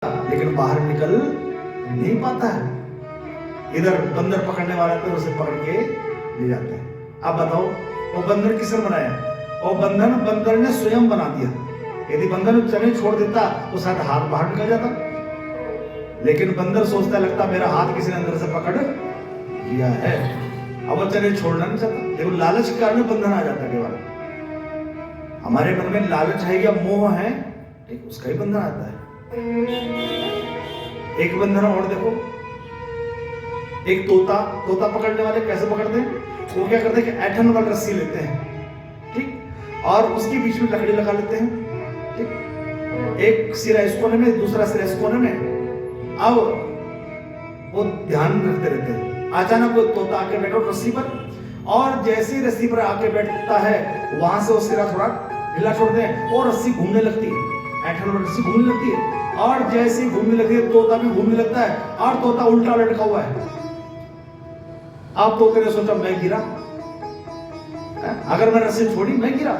लेकिन बाहर निकल नहीं पाता है। इधर बंदर पकड़ने वाला तो उसे पकड़ के ले जाते हैं। अब बताओ वो बंदर किसने बनाया? और बंदर ने स्वयं बना दिया। यदि बंदर चने छोड़ देता तो शायद हाथ बाहर निकल जाता, लेकिन बंदर सोचता लगता मेरा हाथ किसी ने अंदर से पकड़ लिया है, अब वो चने छोड़ना नहीं चाहता। देखो लालच के कारण बंधन आ जाता है। केवल हमारे मन में लालच है या मोह है, ठीक उसका ही बंधन आता है। एक बंधन और देखो, एक तोता पकड़ने वाले कैसे पकड़ते हैं? वो क्या करते हैं कि ऐठन वाली रस्सी लेते हैं, ठीक, और उसके बीच में लकड़ी लगा लेते हैं, ठीक, एक सिरा इस कोने में, दूसरा सिरा इस कोने में। अब वो ध्यान रखते रहते हैं। अचानक वो तोता आके बैठो रस्सी पर, और जैसे ही रस्सी पर आके बैठता है वहां से वो सिरा थोड़ा ढीला छोड़ते हैं और रस्सी घूमने लगती है, ऐठन वाली रस्सी घूमने लगती है, और जैसे ही घूमने लगती है तोता भी घूमने लगता है, और तोता उल्टा लटका हुआ है। अब तोते ने सोचा मैं गिरा, अगर मैं रस्सी छोड़ी मैं गिरा,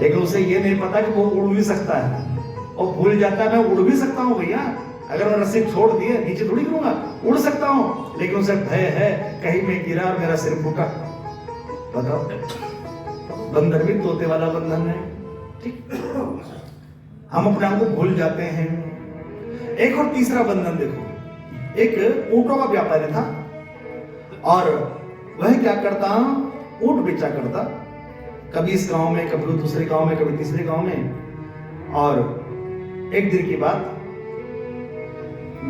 लेकिन उसे ये नहीं पता कि वो उड़ भी सकता है, और भूल जाता है मैं उड़ भी सकता हूं भैया, अगर मैं रस्सी छोड़ दी है नीचे थोड़ी गिरूंगा, उड़ सकता हूं। लेकिन उसे भय है कहीं मैं गिरा और मेरा सिर फूटा। बताओ, बंदर भी तोते वाला बंधन है, ठीक। हम अपने आप को भूल जाते हैं। एक और तीसरा बंधन देखो, एक ऊंटों का व्यापारी था, और वह क्या करता, ऊंट बेचा करता, कभी इस गांव में, कभी दूसरे गांव में, कभी तीसरे गांव में। और एक दिन की बात,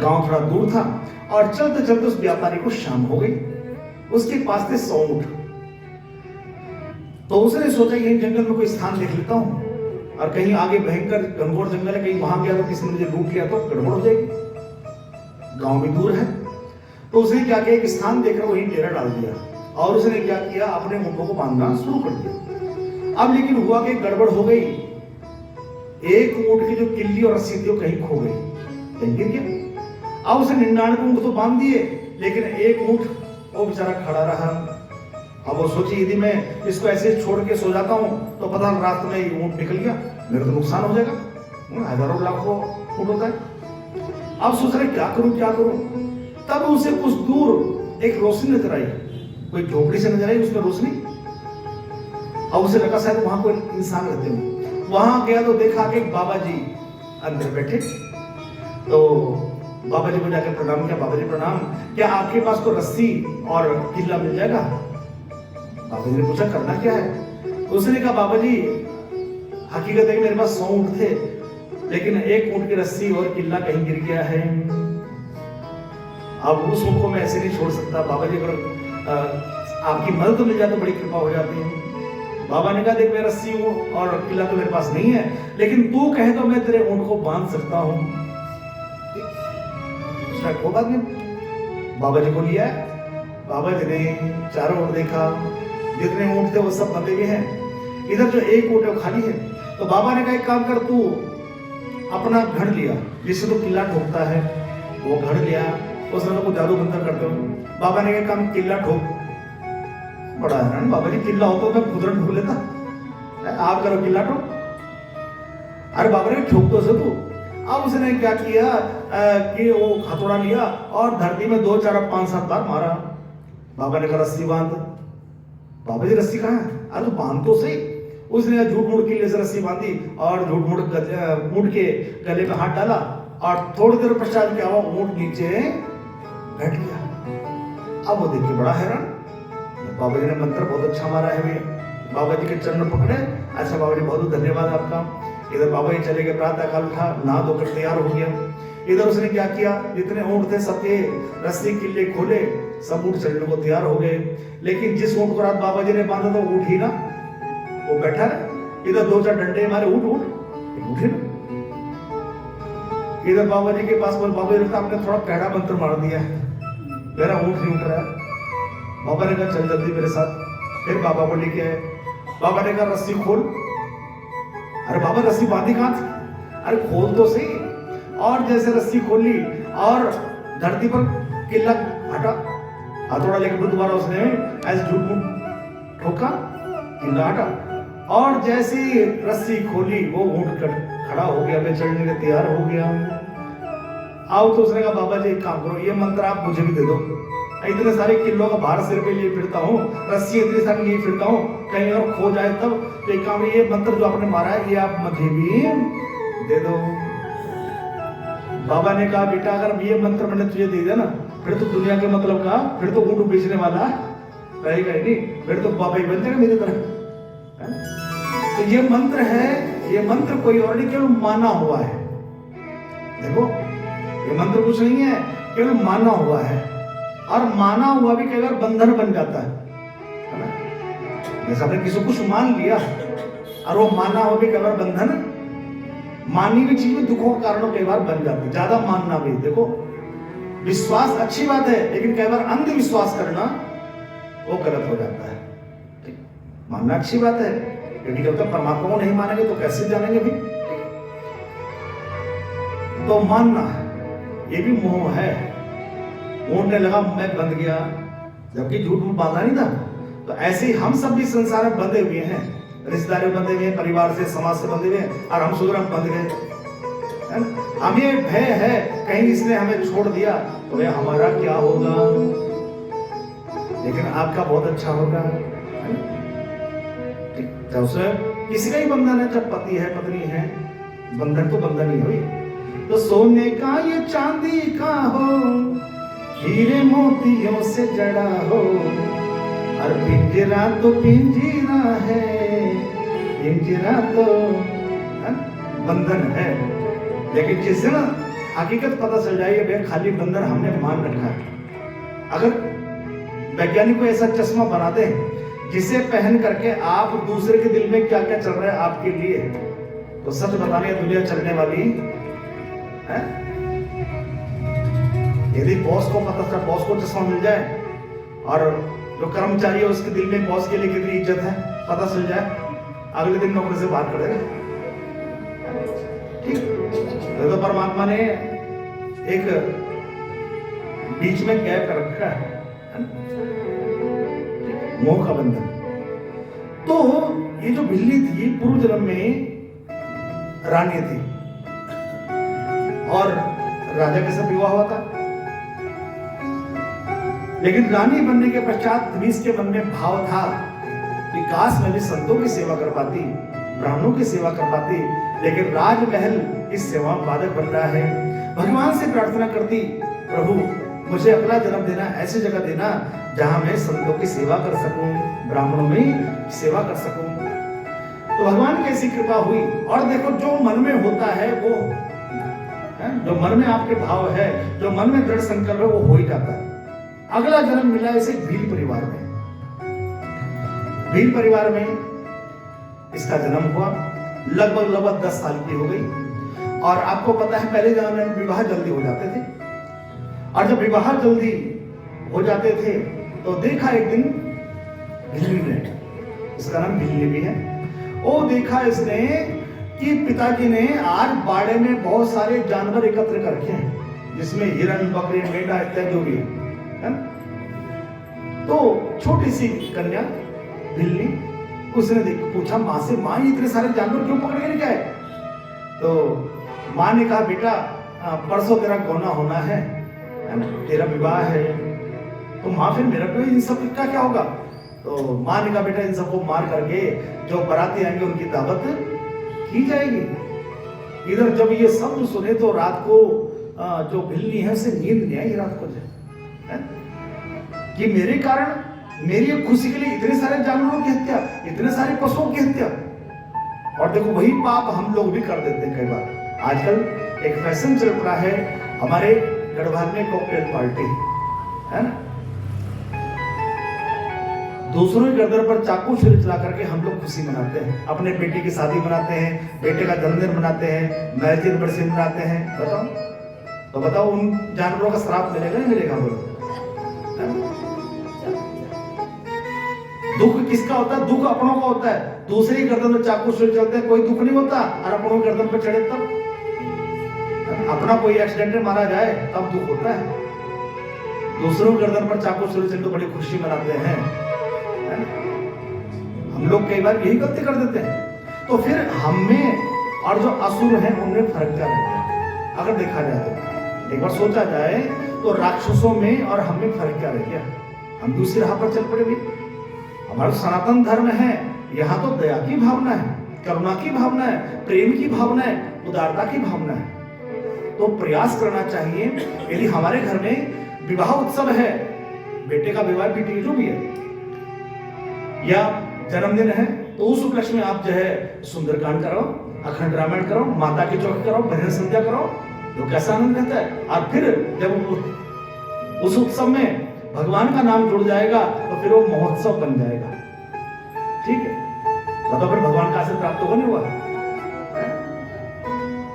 गांव थोड़ा दूर था, और चलते चलते उस व्यापारी को शाम हो गई। उसके पास थे 100 ऊंट। तो उसने सोचा यही जंगल में कोई स्थान देख लेता हूं, और कहीं आगे भयंकर घनघोर जंगल है, कहीं वहां गया तो किसी ने मुझे लूट लिया तो गड़बड़ हो जाएगी, गांव भी दूर है। तो उसने क्या किया, एक स्थान देखकर वहीं डेरा डाल दिया, और उसने क्या किया, अपने ऊंटों को बांधना शुरू कर दिया। अब लेकिन हुआ कि गड़बड़ हो गई, एक ऊंट की जो किल्ली और रस्सी थी वो कहीं खो गई, कहीं गिर गया। अब उसने 99 ऊंट तो बांध दिए, लेकिन एक ऊंट वो बेचारा खड़ा रहा। अब वो सोची यदि मैं इसको ऐसे छोड़ के सो जाता हूं तो पता नहीं रात में ये ऊंट निकल गया, मेरा तो नुकसान हो जाएगा, हजारों लाखों ऊंट होता है। अब सोच रहे क्या करूं। तब उसे कुछ दूर एक रोशनी नजर आई, कोई झोपड़ी से नजर आई, उसमें रोशनी। अब उसे लगा शायद वहां कोई इंसान रहते हो। वहां गया तो देखा कि बाबा जी अंदर बैठे। तो बाबा जी को जाकर प्रणाम किया, बाबा जी प्रणाम, क्या आपके पास कोई रस्सी और किल्ला मिल जाएगा? बाबा जी ने पूछा करना क्या है? उसने कहा बाबा जी हकीकत है कि मेरे पास 100 ऊंट थे, लेकिन एक ऊंट की रस्सी और किल्ला कहीं गिर गया है। अब उस ऊंट को मैं ऐसे नहीं छोड़ सकता, बाबा जी अगर आपकी मदद मिल जाए तो बड़ी कृपा हो जाती है। बाबा ने कहा देख मैं रस्सी हूं और किला तो मेरे पास नहीं है, लेकिन तू कहे तो मैं तेरे ऊंट को बांध सकता हूं। कोई बात नहीं, बाबा जी को लिया। बाबा जी ने चारों ओर देखा, जितने ऊंट थे वो सब बंधे हुए हैं, इधर जो एक ऊंट है वो खाली है। तो बाबा ने कहा एक काम कर, तू अपना घड़ लिया जिससे तो किला ठोकता है, वो घड़ लिया। उस समय को जादू मंत्र करते हो। बाबा ने कहा काम किला ठोक। बड़ा हैरान, बाबा जी किला होता तो मैं खुदरन ढूंढ लेता, आप करो किला ठोक। अरे बाबा ने ठोक तो से तू। अब उसने क्या किया कि वो हथौड़ा लिया और धरती में 2 4 5 7 बार मारा। बाबा ने कहा रस्सी बांध। बाबा जी रस्सी कहाँ है? अरे तो बांध तो सही। उसने झूठ मूठ के लिए रस्सी बांधी और झूठ मूठ ऊंट के गले में हाथ डाला, और थोड़ी देर पश्चात क्या हुआ, ऊंट नीचे बैठ गया। अब वो देखिए बड़ा हैरान, बाबा जी ने मंत्र बहुत अच्छा मारा है भैया। बाबा जी के चरण पकड़े, अच्छा बाबा जी बहुत धन्यवाद आपका। इधर बाबा जी चले गए, प्रातः काल था, नहा धोकर तैयार हो गया। इधर उसने क्या किया, जितने ऊंट थे सबके रस्सी किल्ले खोले, सब ऊंट चलने को तैयार हो गए। लेकिन जिस ऊंट को रात बाबा जी ने बांधा था ऊंट ही ना, वो बैठा रहे। इधर 2 4 डंडे मारे, ऊंट ही ना। इधर बाबा जी के पास बोल, बाबा जी आपने थोड़ा कैड़ा मंत्र मार दिया है, मेरा ऊंट नहीं उठ रहा। बाबा ने कहा चल जल्दी मेरे साथ। फिर बाबा को लेके आए। बाबा ने कहा रस्सी खोल। अरे बाबा रस्सी बांधी कहां थी? अरे खोल तो सही। और जैसे रस्सी खोली और धरती पर किला हटा, हथौड़ा लेकर दोबारा उसने ऐसे झूठ मूठ ठोका, किला हटा। और जैसी रस्सी खोली वो ऊंट खड़ा हो गया, मैं चढ़ने के तैयार हो गया। आओ तो उसने कहा बाबा जी एक काम करो, ये मंत्र आप मुझे भी दे दो, इतने सारे किलो का भार सिर पे लिए फिरता हूँ, रस्सी इतनी सारी लिए फिरता हूँ, कहीं और खो जाए तब, तो एक काम, ये मंत्र जो आपने मारा है ये आप मुझे भी दे दो। बाबा ने कहा बेटा अगर ये मंत्र मैंने तुझे दे दिया ना, फिर तो दुनिया के मतलब का, फिर तो ऊँट बेचने वाला रहेगा ही नहीं, फिर तो बाबा ही बन जाएगा मेरी तरह। तो ये मंत्र है, ये मंत्र कोई और नहीं, केवल माना हुआ है। देखो ये मंत्र कुछ नहीं है, केवल माना हुआ है, और माना हुआ भी कई बार बंधन बन जाता है ना। जैसे आपने किसी कुछ मान लिया और वो माना हुआ भी कई बार बंधन, मानी हुई चीज में दुखों के कारणों कई बार बन जाती है। ज्यादा मानना भी, देखो विश्वास अच्छी बात है, लेकिन कई बार अंधविश्वास करना वो गलत हो जाता है। मानना अच्छी बात है, क्योंकि जब तक परमात्मा को नहीं मानेंगे तो कैसे जानेंगे भी। तो मानना ये भी मोह है। मोहने लगा मैं बंध गया, जबकि झूठ में बांधा नहीं था। तो ऐसे ही हम सब भी संसार में बंधे हुए हैं, रिश्तेदारों में बंधे हुए हैं, परिवार से समाज से बंधे हुए हैं, और हम सुधर हम बंध गए। हमें भय है कहीं इसने हमें छोड़ दिया तो भैया हमारा क्या होगा, लेकिन आपका बहुत अच्छा होगा। जब से किसी का ही बंधन है, जब पति है पत्नी है, बंधन तो बंधन ही हुई। तो सोने का ये चांदी का हो, हीरे मोतियों से जड़ा हो, और पिंजरा तो पिंजरा है, पिंजरा तो बंधन है। लेकिन जिस दिन हकीकत पता चल जाएगी भैया खाली बंधन हमने मान रखा है। अगर वैज्ञानिक को ऐसा चश्मा बना दें जिसे पहन करके आप दूसरे के दिल में क्या क्या चल रहा है आपके लिए, तो सच बताने दुनिया चलने वाली है। यदि बॉस को पता चला, बॉस को चश्मा मिल जाए और जो कर्मचारी है उसके दिल में बॉस के लिए कितनी इज्जत है पता चल जाए, अगले दिन नौकरी से बाहर कर देगा। ठीक, तो परमात्मा ने एक बीच में गैप रखा है, मोह का बंधन। तो ये जो बिल्ली थी पूर्व जन्म में रानी थी, और राजा के साथ विवाह हुआ था। लेकिन रानी बनने के पश्चात धनीश के मन में भाव था कि काश मैं भी संतों की सेवा कर पाती, ब्राह्मणों की सेवा कर पाती, लेकिन राजमहल इस सेवा में बाधक बन रहा है। भगवान से प्रार्थना करती, प्रभु मुझे अगला जन्म देना, ऐसी जगह देना जहां मैं संतों की सेवा कर सकूं, ब्राह्मणों में सेवा कर सकूं। तो भगवान की ऐसी कृपा हुई। और देखो जो मन में होता है वो जो मन में आपके भाव है, जो मन में दृढ़ संकल्प है, वो हो ही जाता है। अगला जन्म मिला इसे भील परिवार में। भील परिवार में इसका जन्म हुआ, लगभग 10 साल की हो गई। और आपको पता है पहले जमाने में विवाह जल्दी हो जाते थे, और जब विवाह जल्दी हो जाते थे तो देखा एक दिन बिल्ली ने, इसका नाम बिल्ली भी है, वो देखा इसने कि पिताजी ने आज बाड़े में बहुत सारे जानवर एकत्र करके हैं, जिसमें हिरण, बकरी, मेंढा इत्यादि जो भी है। तो छोटी सी कन्या बिल्ली, उसने पूछा माँ से, माँ ये इतने सारे जानवर क्यों पकड़ के लेके आए? तो माँ ने कहा बेटा परसों तेरा गौना होना है ना, तेरा विवाह है, तो माँ फिर मेरा इन सब का क्या होगा? तो माँ ने कहा बेटा इन सबको मार करके जो बाराती आएंगे उनकी दावत की जाएगी। इधर जब ये शब्द सुने तो रात को जो बिल्ली है उसे नींद नहीं आई रात को, कि मेरे कारण, मेरी खुशी के लिए इतने सारे जानवरों की हत्या, इतने सारे पशुओं की हत्या। और देखो वही पाप हम लोग भी कर देते हैं कई बार। आजकल एक फैशन चल रहा है हमारे गढ़वाल में, कॉकटेल पार्टी है ना, दूसरों की गर्दन पर चाकू छुरी चला करके हम लोग खुशी मनाते हैं, अपने बेटे की शादी मनाते हैं, बेटे का जन्मदिन मनाते हैं, मैरिज एनिवर्सरी मनाते हैं। बताओ तो बताओ उन जानवरों का श्राप मिलेगा नहीं मिलेगा? बोलो दुख किसका होता है? दुख अपनों का होता है। दूसरे की गर्दन में चाकू छुरी चलते हैं कोई दुख नहीं होता, और अपनों की गर्दन पर चढ़े तब, अपना कोई एक्सीडेंट में मारा जाए तब दुख होता है। दूसरों की गर्दन पर चाकू छुरी चलते तो बड़ी खुशी मनाते हैं। हम लोग कई बार यही गलती कर देते हैं। तो फिर हमें और जो असुर हैं उनमें फर्क क्या रहता है? अगर देखा जाए तो एक बार सोचा जाए तो राक्षसों में और हम में फर्क क्या रह गया? हम दूसरी राह पर चल पड़े भी। हमारा सनातन धर्म है, यहाँ तो दया की भावना है, करुणा की भावना है, प्रेम की भावना है, उदारता की भावना है। तो प्रयास करना चाहिए। यदि हमारे घर में विवाह उत्सव है, बेटे का विवाह, बेटी जो भी है, या जन्मदिन है, तो उस उपलक्ष्य में आप जो है सुंदरकांड कराओ, अखंड रामायण कराओ, माता की चौकी कराओ, भजन संध्या कराओ, तो कैसा आनंद रहता है। और फिर जब उस उत्सव में भगवान का नाम जुड़ जाएगा तो फिर वो महोत्सव बन जाएगा। ठीक है, तो फिर भगवान का आशीर्वाद प्राप्त होगा नहीं हुआ?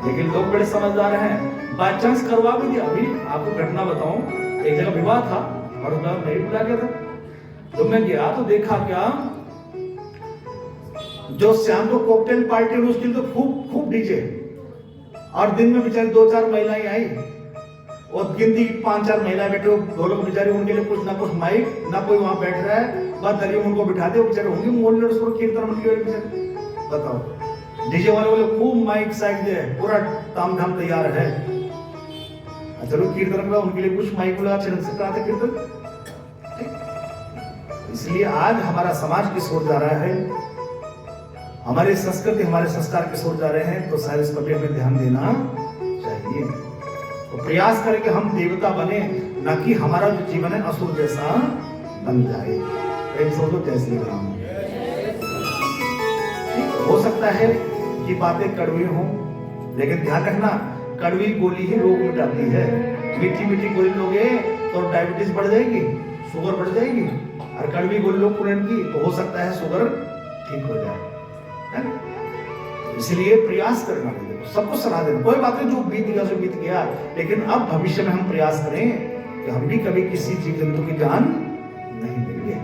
लेकिन लोग बड़े समझदार हैं, बाय चांस करवा भी दिया। अभी आपको घटना बताऊं, एक जगह विवाह था और उसका नहीं बुला गया था, तो मैं गया तो देखा क्या, जो शाम को कॉकटेल पार्टी में उसके लिए तो खूब डीजे, और दिन में बेचारी 2-4 महिलाएं आई, और गिनती 5-4 महिलाएं बैठे, ढोलक बेचारी, उनके लिए कुछ ना कुछ माइक, ना कोई वहां बैठ रहा है, बस दरियों उनको बिठा दे, बेचारे होंगे मोल कीर्तन मंडली वाले बेचारे। बताओ, डीजे वाले बोले खूब माइक साइक दे, पूरा तामझाम तैयार है। चलो कीर्तन का उनके लिए कुछ माइक बोला, छिड़क से कराते कीर्तन। इसलिए आज हमारा समाज किस ओर जा रहा है, हमारी संस्कृति, हमारे संस्कार किस ओर जा रहे हैं, तो शायद इस पर भी हमें ध्यान देना चाहिए। तो प्रयास करें कि हम देवता बने, ना कि हमारा जो जीवन है असुर जैसा बन जाए। तो जय श्री राम। हो सकता है कि बातें कड़वी हों, लेकिन ध्यान रखना, कड़वी गोली ही रोग मिटाती है। मीठी मीठी गोली लोगे तो डायबिटीज बढ़ जाएगी, शुगर बढ़ जाएगी, और कड़वी गोली लोग पुरान की तो हो सकता है शुगर ठीक हो जाए। इसलिए प्रयास करना है, देखो सबको सलाह देना, कोई बात नहीं, जो बीत गया सो बीत गया, लेकिन अब भविष्य में हम प्रयास करें कि हम भी कभी किसी जीव जंतु की जान नहीं देंगे।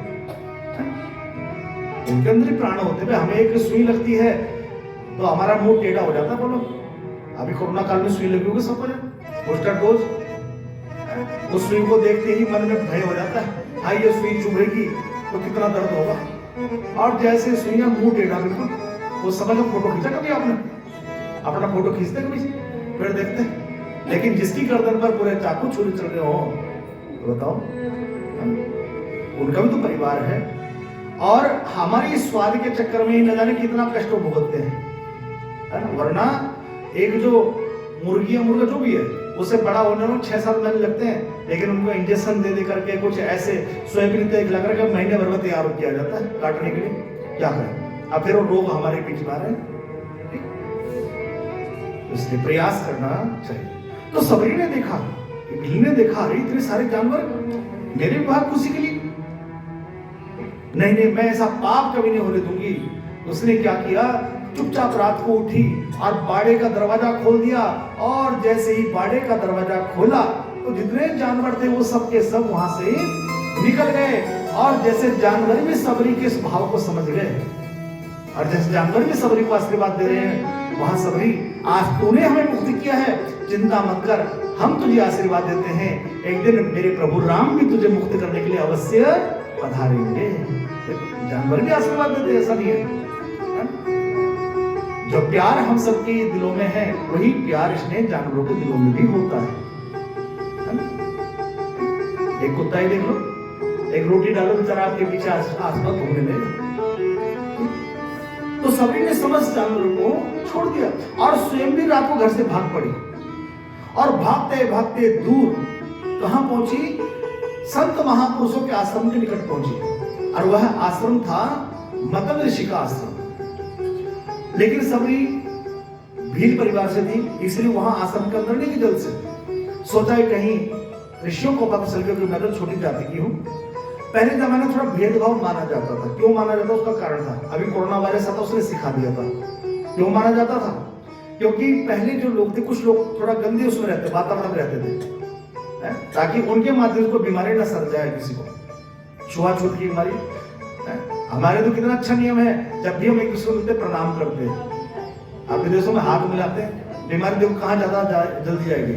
उनके अंदर ही प्राण होते हैं। हमें एक सुई लगती है तो हमारा मुंह टेढ़ा हो जाता है। बोलो, अभी कोरोना काल में सुई लगी होगी सबको, बूस्टर डोज, उस सुई को देखते ही मन में भय हो जाता है, हाँ ये सुई चुभेगी तो कितना दर्द होगा। और जैसे सुइयां मुंह टेढ़ा, बिल्कुल वो समझ लो। फोटो खींचा कभी आपने? अपना फोटो खींचते कभी? फिर देखते। लेकिन जिसकी गर्दन पर पूरे चाकू छुरी चल रहे हो, तो बताओ, उनका भी तो परिवार है, और हमारी स्वाद के चक्कर में ही न जाने कितना कष्ट भुगतते हैं, है ना। वरना एक जो मुर्गी या मुर्गा जो भी है, उसे बड़ा होने में 6-7 महीने लगते हैं, लेकिन उनको इंजेक्शन दे करके कुछ ऐसे सोयाबीन तेल लगा कर महीने भर में तैयार किया जाता है काटने के लिए। क्या करें, अब फिर वो रोग हमारे बीच में आ रहे हैं। इसलिए प्रयास करना चाहिए। तो सबरी ने देखा, बिल्ली ने देखा, अरे इतने सारे जानवर मेरे विवाह खुशी के लिए, नहीं मैं ऐसा पाप कभी नहीं होने दूंगी। उसने क्या किया, चुपचाप रात को उठी और बाड़े का दरवाजा खोल दिया, और जैसे ही बाड़े का दरवाजा खोला तो जितने जानवर थे वो सब के सब वहां से निकल गए। और जैसे जानवर भी सबरी के स्वभाव को समझ गए, और जैसे जानवर भी सबरी को आशीर्वाद दे रहे हैं, वहां सबरी, आज तूने हमें मुक्ति किया है, चिंता मत कर, हम तुझे आशीर्वाद देते हैं, एक दिन मेरे प्रभु राम भी तुझे मुक्त करने के लिए अवश्य पधारेंगे। जानवर भी आशीर्वाद देते, ऐसा नहीं है। जो प्यार हम सबके दिलों में है, वही प्यार इसने जानवरों के दिलों में भी होता है। एक कुत्ता ही देख लो, एक रोटी डालो बेचारा आपके पीछे आसपास घूमने लगेगा। तो सभी ने समझ जानवरों को छोड़ दिया, और स्वयं भी रात को घर से भाग पड़ी, और भागते भागते दूर कहां पहुंची, संत महापुरुषों के आश्रम के निकट पहुंची, और वह आश्रम था मतल ऋषि का आश्रम। लेकिन सबरी भील परिवार से थी, इसलिए वहां आश्रम के अंदर नहीं, जल्द से सोचा है कहीं ऋषियों को पता चल गया कि मैं तो छोटी जाति की हूं। पहले जमाने में थोड़ा भेदभाव माना जाता था। क्यों माना जाता, उसका कारण था, अभी कोरोना वायरस था तो उसने सिखा दिया था। क्यों माना जाता था, क्योंकि पहले जो लोग थे, कुछ लोग थोड़ा गंदे उसमें रहते, वातावरण रहते थे, ताकि उनके माध्यम से बीमारी न सर जाए किसी को, छुआछूत की बीमारी। हमारे तो कितना अच्छा नियम है, जब भी हम एक दूसरे को मिलते प्रणाम करते हैं। आपके देशों में हाथ मिलाते हैं, बीमारी देखो कहाँ ज्यादा जल्दी जाएगी,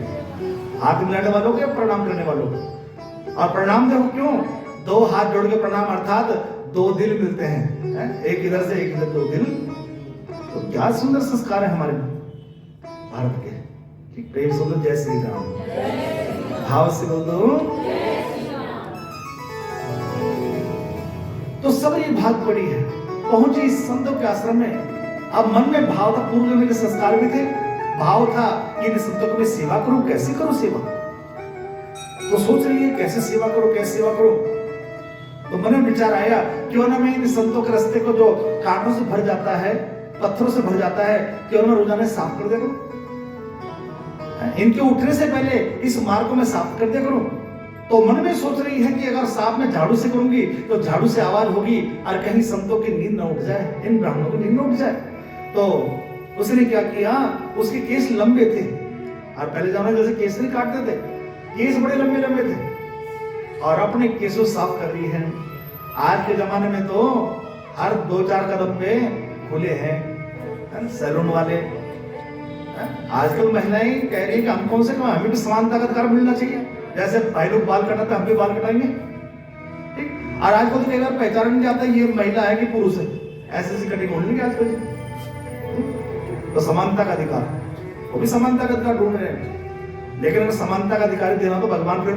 हाथ मिलाने वालों के, प्रणाम करने वालों को। और प्रणाम देखो क्यों, 2 हाथ जोड़ के प्रणाम, अर्थात 2 दिल मिलते हैं, एक इधर से एक इधर, 2 दिल। तो क्या सुंदर संस्कार है हमारे में। भारत के। ठीक, प्रेम से बोलो जय श्री राम, भाव से बोल दो। तो सब ये भाग पड़ी है, पहुंची इस संतों के आश्रम में। अब मन में भाव था, पूर्व में के संस्कार भी थे, भाव था कि इन संतों को मैं सेवा करूं, कैसे करूं सेवा। तो सोच रही है कैसे सेवा करो, कैसे सेवा करो। तो मन में विचार आया क्यों ना मैं इन संतों के रास्ते को जो कांटों से भर जाता है, पत्थरों से भर जाता है, क्यों ना रोजाना साफ कर दिया करूं। इनके उठने से पहले इस मार्ग को मैं साफ कर दिया करूं। तो मन में सोच रही है कि अगर साफ में झाड़ू से करूंगी तो झाड़ू से आवाज होगी और कहीं संतों की नींद न उठ जाए, इन ब्राह्मणों की नींद न उठ जाए। तो उसने क्या किया, उसके केस लंबे थे और पहले जमाने जैसे केस नहीं काटते थे, केस बड़े लंबे लंबे थे और अपने केसों साफ कर रही है। आज के जमाने में तो हर 2-4 कदम पे खुले हैं सैलून वाले। आजकल महिलाएं कह रही है कि हम कौन से कमाएं, हमें भी समानता का अधिकार मिलना चाहिए। जैसे भाई लोग बाल कटाते हम भी बाल कटाएंगे। ठीक, और आजकल तो कई बार पहचान नहीं जाता ये महिला है कि पुरुष है, ऐसे कटिंग होने लगी आजकल। तो समानता का अधिकार, वो भी समानता का अधिकार ढूंढ रहे हैं। लेकिन अगर समानता का अधिकार देना तो भगवान फिर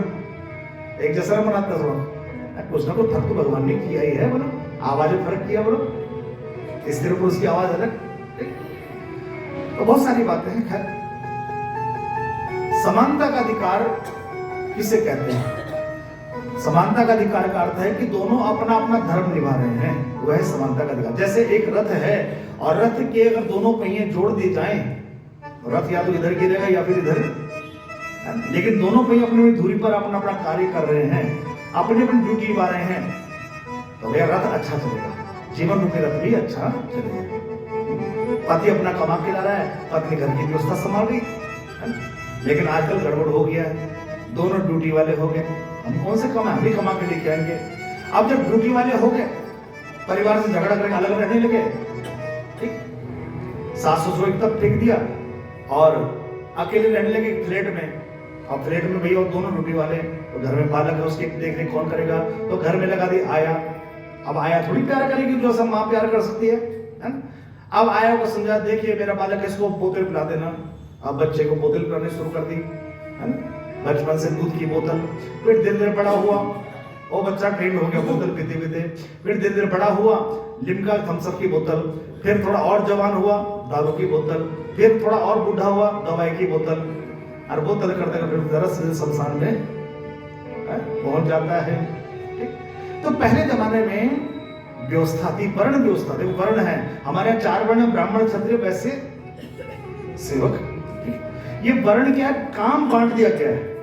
एक जैसा बनाता है, कुछ ना कुछ फर्क तो भगवान ने किया ही है। बोलो आवाज में फर्क किया, बोलो स्त्री पुरुष की आवाज अलग। तो बहुत सारी बातें हैं। खैर, समानता का अधिकार किसे कहते हैं? समानता का अधिकार का अर्थ है कि दोनों अपना अपना धर्म निभा रहे हैं, वह है समानता का अधिकार। जैसे एक रथ है और रथ के अगर दोनों पहिए जोड़ दिए जाएं तो रथ या तो इधर गिरेगा या फिर इधर, लेकिन दोनों पहिए अपनी दूरी पर अपना अपना कार्य कर रहे हैं, अपनी अपनी ड्यूटी निभा रहे हैं, तो वह रथ अच्छा चलेगा, जीवन रूपी रथ भी अच्छा चलेगा। पति अपना कमा के ला रहा है, पत्नी घर की व्यवस्था संभाल रही, लेकिन आजकल गड़बड़ हो गया है, दोनों ड्यूटी वाले हो गए। हम कौन से कमा, हम भी कमा के लेके आएंगे। अब जब ड्यूटी वाले हो गए, परिवार से झगड़ा करके अलग रहने लगे। ठीक, सास ससुर एक तब फेंक दिया और अकेले रहने लगे फ्लैट में। और फ्लैट में भैया और दोनों ड्यूटी वाले, तो घर में बालक है, उसकी देख रेख कौन करेगा? तो घर में लगा दी आया। अब आया थोड़ी प्यार करेगी जो सब माँ प्यार कर सकती है ना? अब आया को समझा, देखिए मेरा बालक है, इसको बोतल पिला देना। अब बच्चे को बोतल पिलाने शुरू कर दी, है ना? बचपन से दूध की बोतल, फिर धीरे धीरे बड़ा हुआ, वो बच्चा ट्रेंड हो गया बोतल पीते पीते। फिर धीरे धीरे बड़ा हुआ, लिम्का थम्सअप की बोतल। फिर थोड़ा और जवान हुआ, दारू की बोतल। फिर थोड़ा और बूढ़ा हुआ, दवाई की बोतल। और बोतल करते करते जरा से शमशान में पहुंच जाता है। तो पहले जमाने में व्यवस्था थी, वर्ण व्यवस्था थी। वर्ण है हमारे यहाँ 4 वर्ण, ब्राह्मण क्षत्रिय वैश्य सेवक। ये वर्ण क्या है? काम बांट दिया गया है।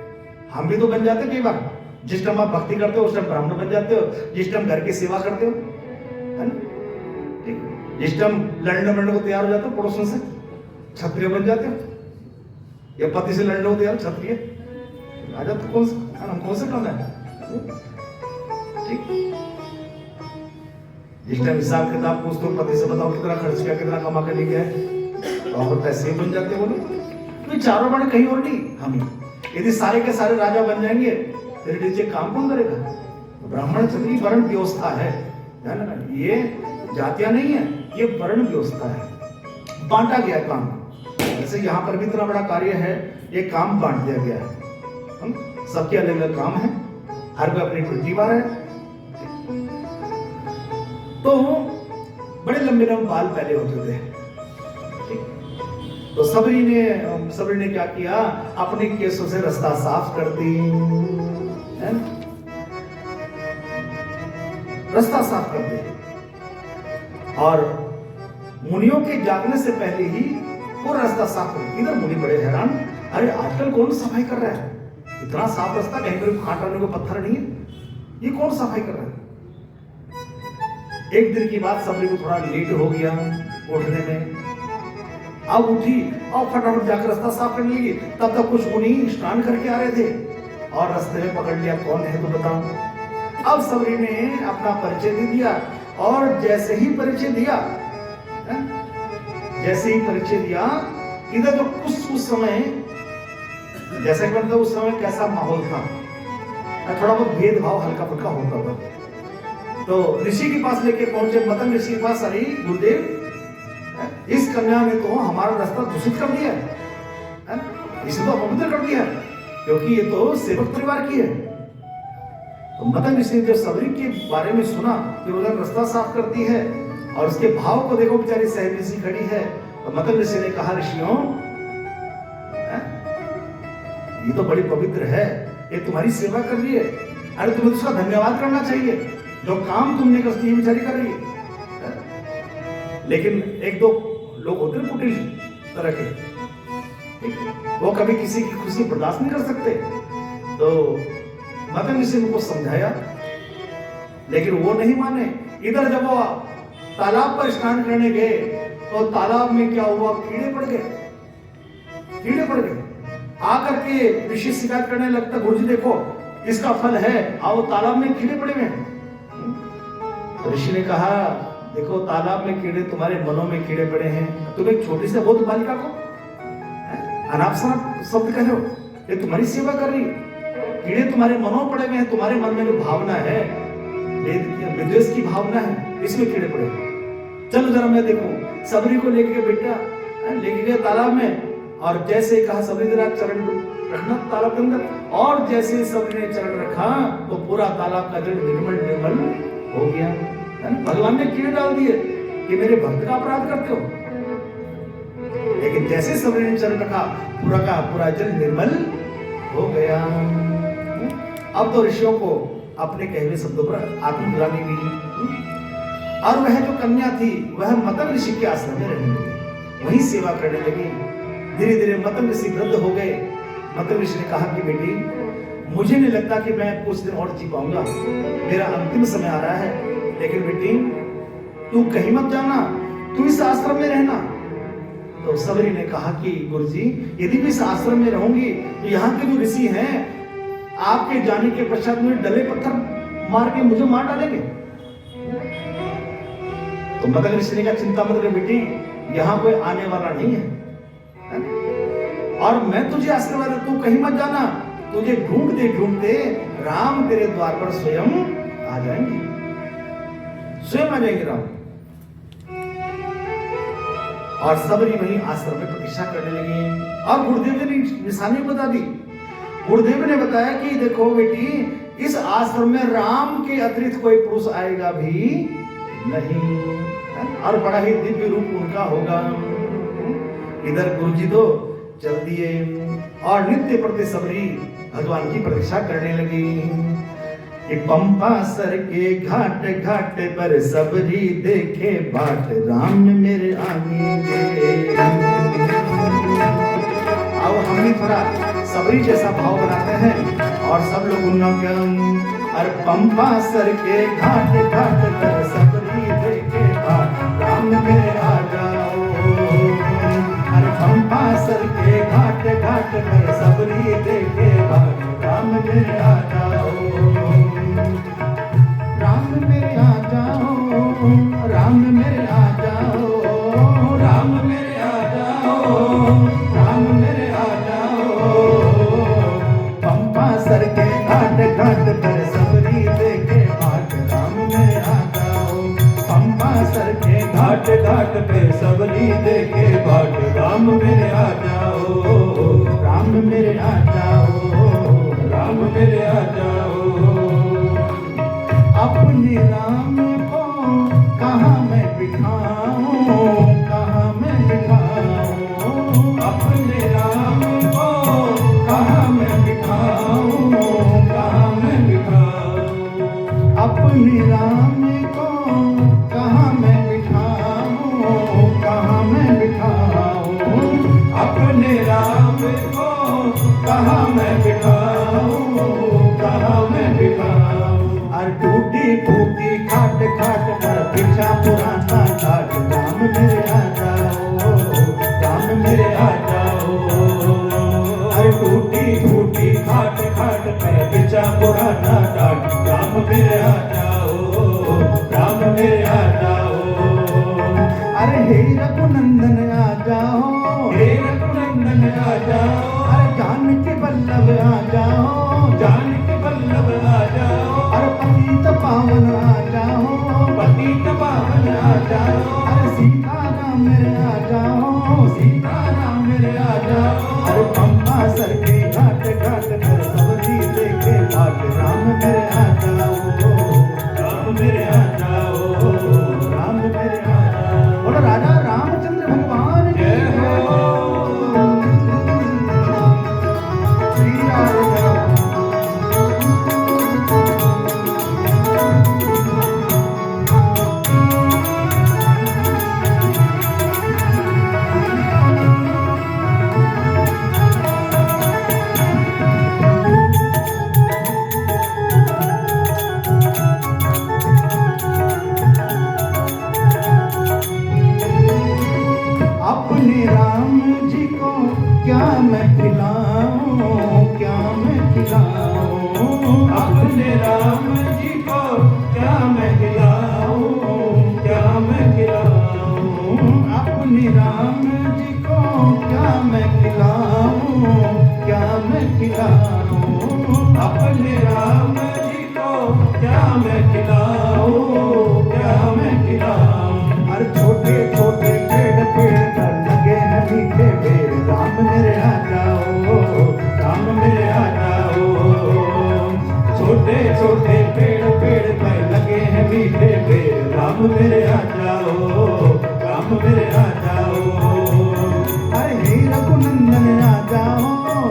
हम भी तो बन जाते कई बार, जिस टाइम आप भक्ति करते हो उस टाइम ब्राह्मण बन जाते हो, जिस टाइम घर की सेवा करते हो, है ना? ठीक, जिस टाइम लड़ने को तैयार हो जाते हो पड़ोसन से, क्षत्रिय बन जाते हो, या पति से लड़ने को तैयार क्षत्रिय आ जाते। कौन सा हम कौन से काम है? ठीक, जिस टाइम हिसाब किताब पूछते हो पति से, बताओ कितना खर्च किया, कितना कमा के लेके आए, तो आप पैसे बन जाते हो। तो चारों वर्ण कहीं और नहीं, हम यदि सारे के सारे राजा बन जाएंगे फिर नीचे काम कौन करेगा? तो ब्राह्मण क्षत्रिय वर्ण व्यवस्था है, ध्यान रखना। ये जातियां नहीं है, ये वर्ण व्यवस्था है, बांटा गया काम। जैसे यहाँ पर भी इतना बड़ा कार्य है, ये काम बांट दिया गया है। सबके अलग अलग काम है, हर कोई अपनी ड्यूटी पर है। तो बड़े लंबे लंबे बाल पहले होते थे। तो सबरी ने क्या किया? अपने केसों से रास्ता साफ कर दी, रास्ता साफ कर दी। और मुनियों के जागने से पहले ही वो रास्ता साफ कर दी। इधर मुनि बड़े हैरान, अरे आजकल कौन सफाई कर रहा है? इतना साफ रास्ता, कहीं पर खाट आने को पत्थर नहीं है, ये कौन सफाई कर रहा है? एक दिन की बात, सबरी को थोड़ा लेट हो गया उठने में। अब उठी और फटाफट जाकर रास्ता साफ करने लगी। तब तक कुछ मुनि स्नान करके आ रहे थे और रास्ते में पकड़ लिया, कौन है तो बताओ। अब सबरी ने अपना परिचय दे दिया और जैसे ही परिचय दिया, इधर तो कुछ उस समय जैसे कि मतलब उस समय कैसा माहौल था, थोड़ा बहुत भेदभाव हल्का फुल्का होता था। तो ऋषि के पास लेके पहुंचे, मतंग ऋषि के पास, अरे गुरुदेव, इस कन्या ने तो हमारा रास्ता दूषित कर दिया है, इसे तो अपवित्र कर दिया, क्योंकि ये तो सेवक परिवार की है। तो मतंग ऋषि ने जब सबरी के बारे में सुना कि वो रास्ता साफ करती है और उसके भाव को देखो, बेचारी सहमी सी खड़ी है, तो मतंग ऋषि ने कहा, ऋषियों ये तो बड़ी पवित्र है, ये तुम्हारी सेवा कर रही है, अरे तुम्हें उसका धन्यवाद करना चाहिए, जो काम तुमने करती है बेचारी कर रही है। लेकिन एक दो लोग होते हैं कुटिल तरह के, वो कभी किसी की खुशी बर्दाश्त नहीं कर सकते। तो मतंग ऋषि ने उनको समझाया, लेकिन वो नहीं माने। इधर जब वो तालाब पर स्नान करने गए तो तालाब में क्या हुआ, कीड़े पड़ गए। आकर के ऋषि शिकायत करने लगता, गुरुजी देखो इसका फल है, आओ तालाब में कीड़े पड़े हुए हैं। तो ऋषि ने कहा, देखो तालाब में कीड़े, तुम्हारे मनों में कीड़े पड़े हैं। तुम एक छोटी से बहुत बालिका को अनाप शनाप शब्द कह रहे हो, ये तुम्हारी सेवा कर रही, कीड़े तुम्हारे मनों में पड़े हुए हैं, तुम्हारे मन में जो भावना है, विद्वेष की भावना है, इसमें कीड़े पड़े हुए। चलो जरा मैं देखूं। सबरी को लेके बेटा लेके गए तालाब में, और जैसे कहा सबरी जरा चरण रखना तालाब के अंदर, और जैसे सबरी ने चरण रखा तो पूरा तालाब का जल निर्मल हो गया। भगवान ने कीड़े डाल दिए कि मेरे भक्त का अपराध करते हो, लेकिन जैसे सबरी ने चरण रखा पूरा का पूरा जल निर्मल हो गया। अब तो ऋषियों को अपने कहे हुए शब्दों पर आत्मग्लानि मिली, और वह जो कन्या थी वह मतंग ऋषि के आश्रम में रहने लगी, वहीं सेवा करने लगी। धीरे धीरे मतंग ऋषि वृद्ध हो गए। मतंग ऋषि ने कहा कि बेटी, मुझे नहीं लगता कि मैं कुछ दिन और जी पाऊंगा, मेरा अंतिम समय आ रहा है, लेकिन बेटी तू कहीं मत जाना, तू इस आश्रम में रहना। तो सबरी ने कहा कि गुरुजी, यदि मैं इस आश्रम में रहूंगी तो यहाँ के जो ऋषि हैं, आपके जाने के पश्चात मुझे डले पत्थर मार के मुझे मार डालेंगे। तो मतंग ऋषि ने कहा, चिंता मत कर बेटी, यहाँ कोई आने वाला नहीं है, और मैं तुझे आशीर्वाद, तू कहीं मत जाना, तुझे ढूंढते राम तेरे द्वार पर स्वयं आ जाएंगे, राम। और सबरी वहीं आश्रम में प्रतीक्षा करने लगी। और गुरुदेव ने निशानी बता दी। गुरुदेव ने बताया कि देखो बेटी, इस आश्रम में राम के अतिरिक्त कोई पुरुष आएगा भी नहीं, और बड़ा ही दिव्य रूप उनका होगा। इधर गुरुजी तो चल दिए, और नित्य प्रति सबरी भगवान की प्रतीक्षा करने लगी। पंपा सर के घाट घाट पर सबरी देखे बाट, राम मेरे आएंगे। अब हम भी थोड़ा सबरी जैसा भाव बनाते हैं, और सब लोग अरे पंपा सर के घाट घाट पर सबरी देखे बाट, राम मेरे आ जाओ। अरे पंपा सर के घाट घाट पर सबरी देखे बाट, राम मेरे आ जाओ, राम मेरे आ जाओ, राम मेरे आ जाओ, राम मेरे आ जाओ, राम मेरे आ जाओ। पंपा सर के घाट घाट पर सबरी देखे बाट, राम मेरे आ जाओ। पंपा सर के घाट घाट पे सबरी देखे बाट, राम मेरे आ जाओ, राम मेरे आ जाओ, राम मेरे आ जाओ। अपने राम को कहाँ मैं बिठाऊं, कहाँ मैं बिठाऊं, अपने राम को कहाँ मैं बिठाऊं, कहाँ मैं बिठाऊं, अपने राम को कहाँ मैं बिठाऊं, कहाँ मैं बिठाऊं, अपने राम को कहाँ मैं बिठाऊं, कहाँ मैं बिठाऊं। और टूटी फूटी खाट खाट पर बिछा पुराना ठाट, राम मेरे आ जाओ, राम मेरे आ जाओ। अरे टूटी फूटी खाट खाट पर बिछा पुराना ठाट, राम मेरे आ जाओ, राम मेरे आ जाओ। अरे हे रघुनंदन आ जाओ, हे रघुनंदन आ जाओ। अरे जानकी वल्लभ आ जाओ, जानकी वल्लभ आ जाओ। अरे पतित पावन आ जाओ, पतित पावन आ जाओ। अरे सीता राम मेरे सर के घाट घाट पर सबरी देखे बाट राम मेरे आ जाओ, राम मेरे आ जाओ, राम मेरे आ जाओ। बोलो राजा रामचंद्र भगवान की जय हो। श्री राम अपने राम जी को क्या मैं खिलाऊं, क्या मैं खिलाऊं, अपने राम जी को क्या मैं खिलाऊं, क्या मैं खिलाऊं, अपने राम जी को क्या मैं खिलाऊं, क्या मैं खिलाऊं, अपने राम जी को क्या मैं खिलाऊं, क्या मैं खिलाऊं। अरे छोटे छोटे पेड़ पेड़ पर लगे हैं मीठे पेड़, राम मेरे आ जाओ, राम मेरे आ जाओ। छोटे छोटे पेड़ पेड़ पर लगे हैं मीठे पेड़, राम मेरे आ जाओ, राम मेरे आ जाओ। अरे हे रघुनंदन आ जाओ,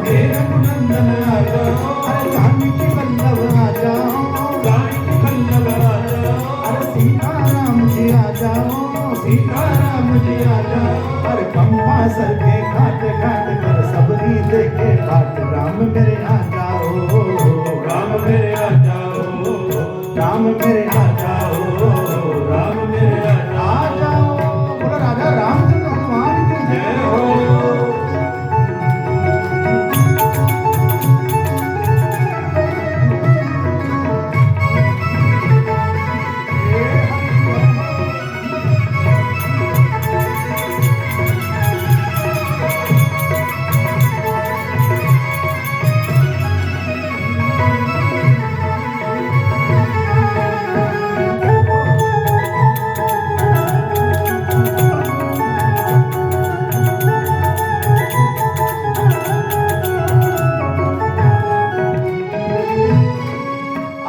हे रघुनंदन आ जाओ। अरे जानकी वल्लभ आ जाओ, जानकी वल्लभ आ जाओ। अरे सीताराम जी आ जाओ, सीताराम जी आ जाओ। अरे पंपा सर के घाट घाट पर सबरी देखे बाट, राम मेरे आ जाओ, राम मेरे आ जाओ, राम मेरे आ जाओ, राम मेरे आ जाओ। बोलो राजा रामचंद्र भगवान की जय हो।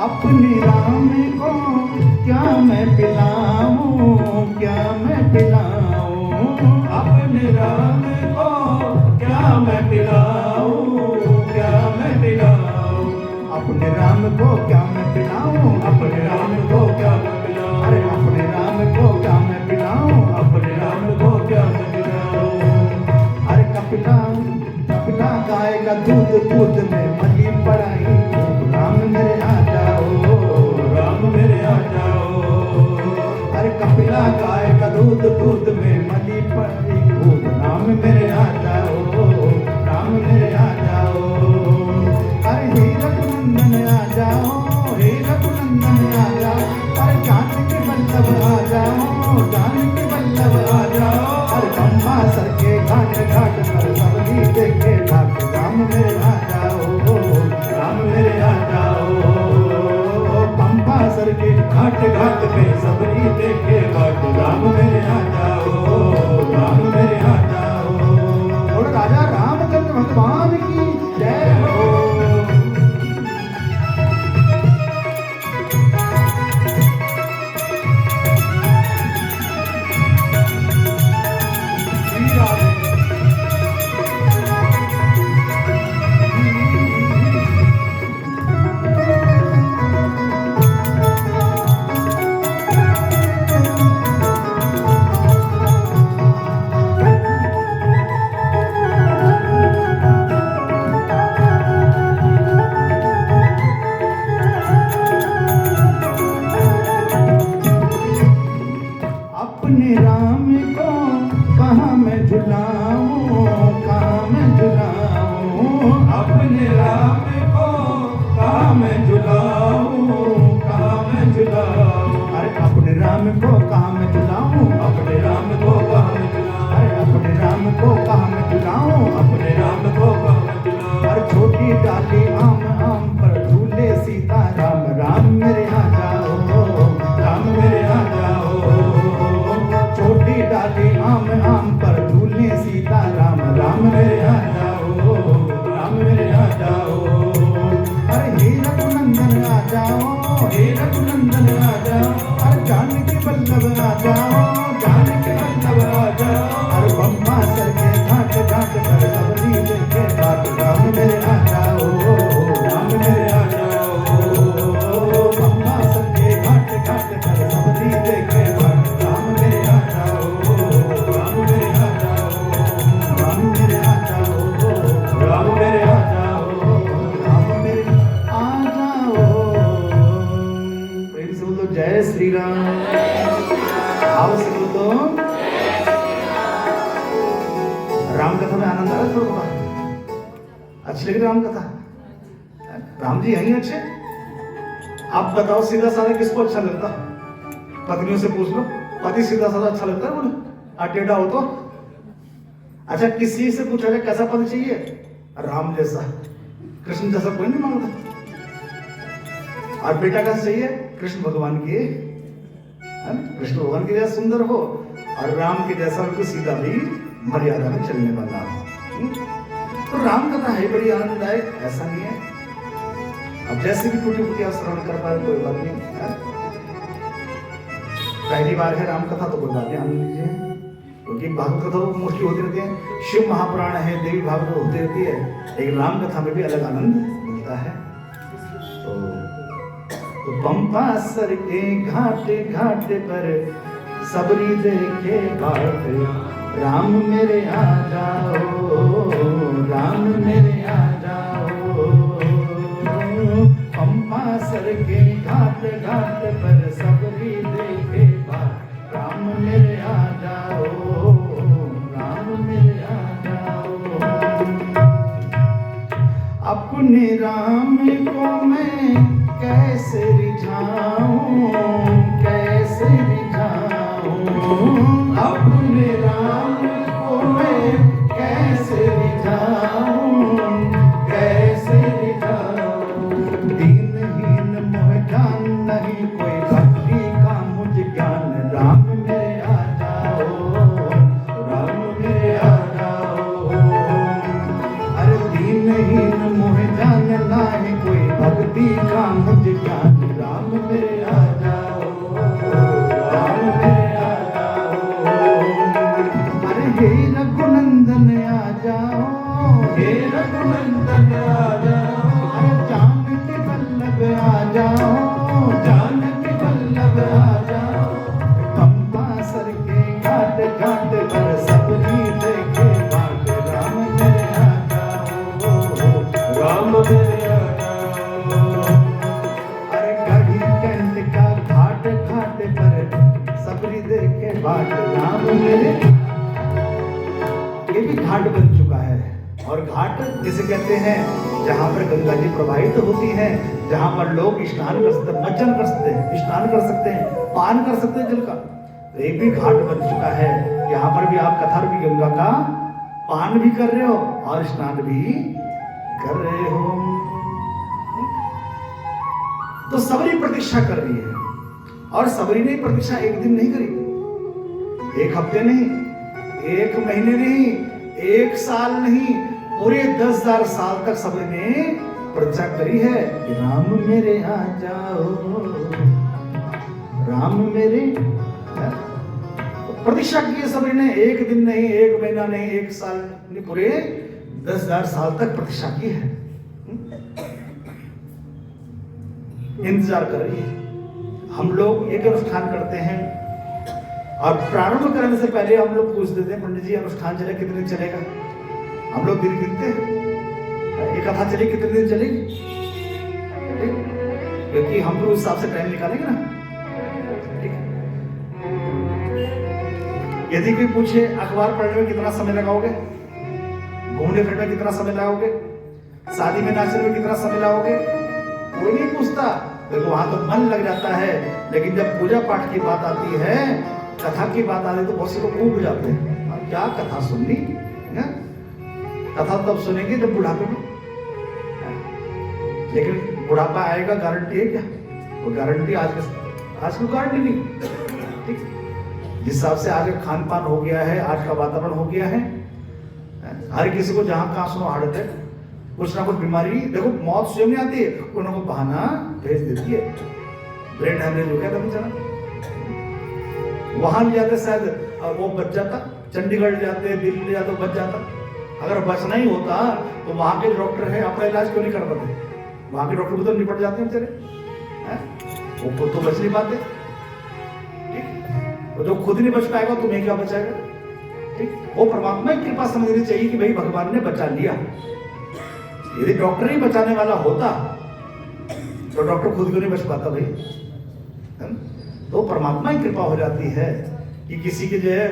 अपने राम को क्या मैं पिलाऊं, क्या मैं पिलाऊं, अपने राम को क्या मैं पिलाऊं, क्या मैं पिलाऊं, अपने राम को क्या मैं पिलाऊं, अपने राम को क्या मैं पिलाऊं। अरे अपने राम को क्या मैं पिलाऊं, अपने राम को क्या मैं पिलाऊं। अरे कपिला कपिला गाय का दूध दूध में मली पड़ाई, राम मेरे आ जाओ, राम मेरे आ जाओ। अरे कपिला गाय का दूध दूध में मली पड़ी खूब, राम मेरे आ जाओ, राम मेरे आ जाओ। अरे हे रघुनंदन आ जाओ, हे रघुनंदन आ जाओ। अरे जानकी वल्लभ आ जाओ, जानकी वल्लभ आ जाओ। अरे पंपा सर के घाट घाट पर सबरी देखे बाट, राम मेरे आ जाओ, राम मेरे आ जाओ। पंपा सर के घाट घाट पे सबरी देखे बाट, राम मेरे आ जाओ, राम मेरे आ जाओ। और राजा रामचंद्र भगवान की जय हो। श्री राम अपने राम को कहाँ मैं झुलाऊं, कहाँ मैं झुलाऊं, अपने राम को कहाँ मैं झुलाऊं, कहाँ मैं झुलाऊं। अरे अपने राम को कहाँ मैं झुलाऊं, अपने राम को कहाँ मैं झुलाऊं। अरे अपने राम को कहाँ मैं झुलाऊं, अपने राम को कहाँ मैं झुलाऊं। अरे छोटी डाली आम आम पर झूले सीताराम, राम मेरे आ जाओ, राम मेरे आ जाओ। छोटी डाली आम आम पर झूले सीताराम, राम मेरे आ जाओ, राम अच्छी लगी राम कथा? राम जी यही अच्छे? आप बताओ सीधा साधा किसको अच्छा लगता? पत्नियों से पूछ लो, पति सीधा साधा अच्छा लगता है? बोले टेढ़ा हो तो? अच्छा किसी से पूछा जाए कैसा पति चाहिए? राम जैसा, कृष्ण जैसा कोई नहीं मांगता। और बेटा कैसा चाहिए? कृष्ण भगवान के, कृष्ण भगवान के जैसा सुंदर हो और राम के जैसा उनको सीधा भी मर्यादा में चलने वाला हो। तो राम कथा है बड़ी आनंददायक, ऐसा नहीं है। अब जैसे भी टूटी फूटी आप श्रवण कर पाए कोई बात नहीं, पहली बार है राम कथा तो कोई बात नहीं, आनंद लीजिए। क्योंकि भागवत कथा तो मोस्टली होती रहती है, शिव महापुराण है, देवी भागवत होती रहती है, लेकिन राम कथा में भी अलग आनंद मिलता है। तो पंपा सर के घाटे घाटे पर सबरी देखे बाट, राम मेरे आ जाओ, राम मेरे आ जाओ। पंपा सर के घाट घाट पर सबरी देखे बाट, राम मेरे आ जाओ, राम मेरे आ जाओ। अपने राम को मैं कैसे रिझाऊं, कैसे रिझाऊं, अपने राम को मैं कैसे रिझाऊं, कैसे रिझाऊं। दीनहीन मोह जान नहीं कोई भक्ति का मुझ ज्ञान, राम मेरे आ जाओ, राम मेरे आ जाओ। अरे दीनहीन मोह जान नहीं कोई भक्ति का मुझ ज्ञान, राम मेरे आ जाओ, राम मेरे आ जाओ। अरे हे रघुनंदन आ जाओ, हे रघुनंदन आ जाओ। अरे जानकी वल्लभ आ जाओ, जानकी वल्लभ आ जाओ। पंपा सर के घाट घाट पर सबरी देखे बाट, राम मेरे आ जाओ, राम मेरे आ जाओ। अरे गढ़ी कंठ का घाट घाट पर सबरी देखे बाट, राम मेरे। ये भी घाट बन चुका है। और घाट जिसे कहते हैं जहां पर गंगा जी प्रवाहित होती है, जहां पर लोग स्नान कर सकते हैं, मज्जन कर सकते हैं, स्नान कर सकते हैं, पान कर सकते हैं जल का, तो एक भी घाट बन चुका है। यहाँ पर भी आप कथा भी गंगा का पान भी कर रहे हो और स्नान भी कर रहे हो। तो सबरी प्रतीक्षा कर रही है, और सबरी ने प्रतीक्षा एक दिन नहीं करी, एक हफ्ते नहीं, एक महीने नहीं, एक साल नहीं, पूरे 10,000 साल तक सबरी ने प्रतीक्षा करी है कि राम मेरे आ जाओ, राम मेरे। प्रतीक्षा की है सबरी ने, एक दिन नहीं, एक महीना नहीं, एक साल नहीं, पूरे 10,000 साल तक प्रतीक्षा की है, इंतजार कर रही है। हम लोग एक अनुष्ठान करते हैं और प्रारंभ करने से पहले हम लोग पूछ देते हैं, पंडित जी अनुष्ठान चले कितने दिन चलेगा? हम लोग दिन गिनते हैं, ये कथा चली कितने दिन चलेगी, क्योंकि हम लोग उस हिसाब से टाइम निकालेंगे ना। ठीक है, यदि कोई पूछे अखबार पढ़ने में कितना समय लगाओगे, घूमने फिरने में कितना समय लगाओगे, शादी में नाचने में कितना समय लगाओगे, कोई नहीं पूछता। देखो वहां तो मन लग जाता है, लेकिन जब पूजा पाठ की बात आती है, कथा की बात आती है, तो बहुत से लोग ऊब जाते हैं। और क्या कथा सुननी है? कथा तब सुनेंगे जब बुढ़ापे में, लेकिन बुढ़ापा आएगा गारंटी है क्या? वो गारंटी आज को गारंटी नहीं। ठीक, जिस हिसाब से आज का खान पान हो गया है, आज का वातावरण हो गया है, हर किसी को जहां कहां सुनो हार्ट अटैक, कुछ ना कुछ बीमारी। देखो मौत स्वयं नहीं आती है, उन्हों को बहाना भेज देती है। ब्रेन हैमरेज हो गया था बेचारा, वहां ले जाते शायद वो बच जाता, चंडीगढ़ जाते, दिल्ली जाते, बच जाता। अगर बचना ही होता तो वहां के डॉक्टर है अपना इलाज क्यों नहीं कर पाते? वहां के डॉक्टर भी तो निपट जाते हैं बेचारे, वो खुद तो बच नहीं पाते। ठीक, तो जो खुद नहीं बच पाएगा तुम्हें क्या बचाएगा? ठीक, वो परमात्मा की कृपा समझनी चाहिए कि भाई भगवान ने बचा लिया। यदि डॉक्टर ही बचाने वाला होता तो डॉक्टर खुद क्यों नहीं बच पाता भाई? तो परमात्मा की कृपा हो जाती है कि किसी की जो है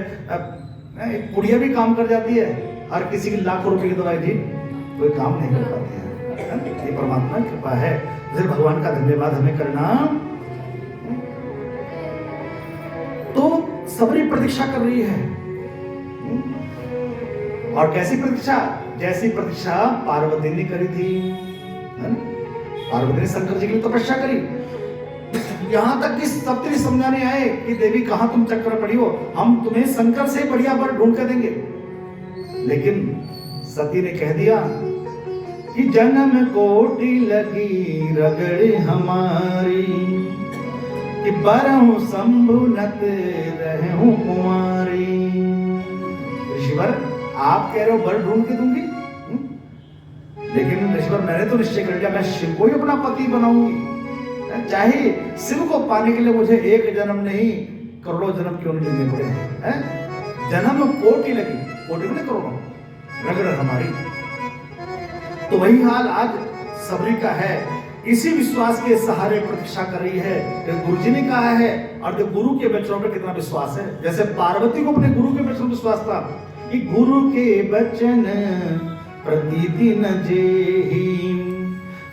पुड़िया भी काम कर जाती है, और किसी की लाखों रुपए की दवाई भी कोई काम नहीं कर पाते हैं। ये परमात्मा की कृपा है, फिर भगवान का धन्यवाद हमें करना। तो सबरी प्रतीक्षा कर रही है, और कैसी प्रतीक्षा? जैसी प्रतीक्षा पार्वती ने करी थी। पार्वती ने शंकर जी की तपस्या करी, यहां तक कि सप्तरी समझाने आए कि देवी कहां तुम चक्कर पड़ी हो, हम तुम्हें शंकर से बढ़िया वर ढूंढ कर देंगे। लेकिन सती ने कह दिया कि जन्म कोटि लगी रगड़ हमारी, कि बरहु शंभु नत रहूं कुमारी। ऋषिवर आप कह रहे हो वर ढूंढ के दूंगी, लेकिन ऋषिवर मैंने तो निश्चय कर लिया मैं शिव को ही अपना पति बनाऊंगी, चाहे शिव को पाने के लिए मुझे एक जन्म नहीं करोड़ों जन्म क्यों नहीं लेने पड़े हैं। जन्म कोटि लगी, कोटि में करोड़ों रगड़ हमारी। तो वही हाल आज सबरी का है, इसी विश्वास के सहारे प्रतीक्षा कर रही है। गुरु जी ने कहा है, और जो गुरु के वचनों पर कितना विश्वास है। जैसे पार्वती को अपने गुरु के वचन विश्वास था कि गुरु के वचन प्रतिदिन जेहि,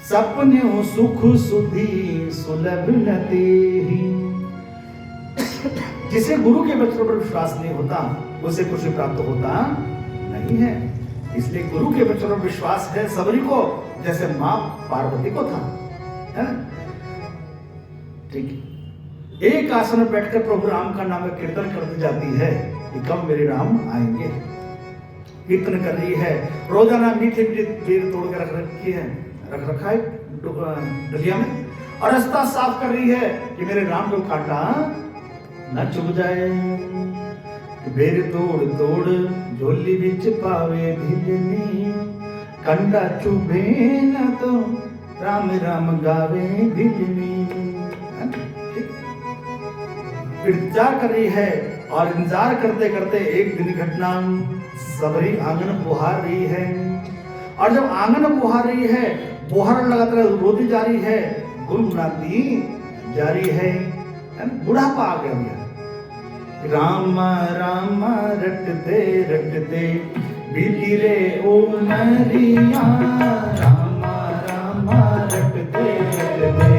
सपने सुख सुधि सुलभ न तेहि। जिसे गुरु के वचनों पर विश्वास नहीं होता उसे कुछ भी प्राप्त होता नहीं है। इसलिए गुरु के वचनों पर विश्वास है सबरी को, जैसे मां पार्वती को था, है ना? ठीक, एक आसन में बैठकर प्रभु राम का नाम कीर्तन करती जाती है कि कब मेरे राम आएंगे। कीर्तन कर रही है, रोजाना मीठे मीठे बेर तोड़ कर रख रखा है डलिया में, और रास्ता साफ कर रही है कि मेरे राम को काटा न चुभ जाए। बेर तोड़ तोड़ झोली बिच पावे भिजनी, कंडा चुभे न तो राम राम गावे भिजनी। इंतजार कर रही है, और इंतजार करते करते एक दिन घटना, सबरी आंगन बुहार रही है, और जब आंगन बुहार रही है, बुहार लगातार रोती जा रही है, गुनगुनाती जारी है। बुढ़ापा आ गया भैया। रामा रामा रटते रटते बीती रे ओ नरिया, रामा रामा रटते रटते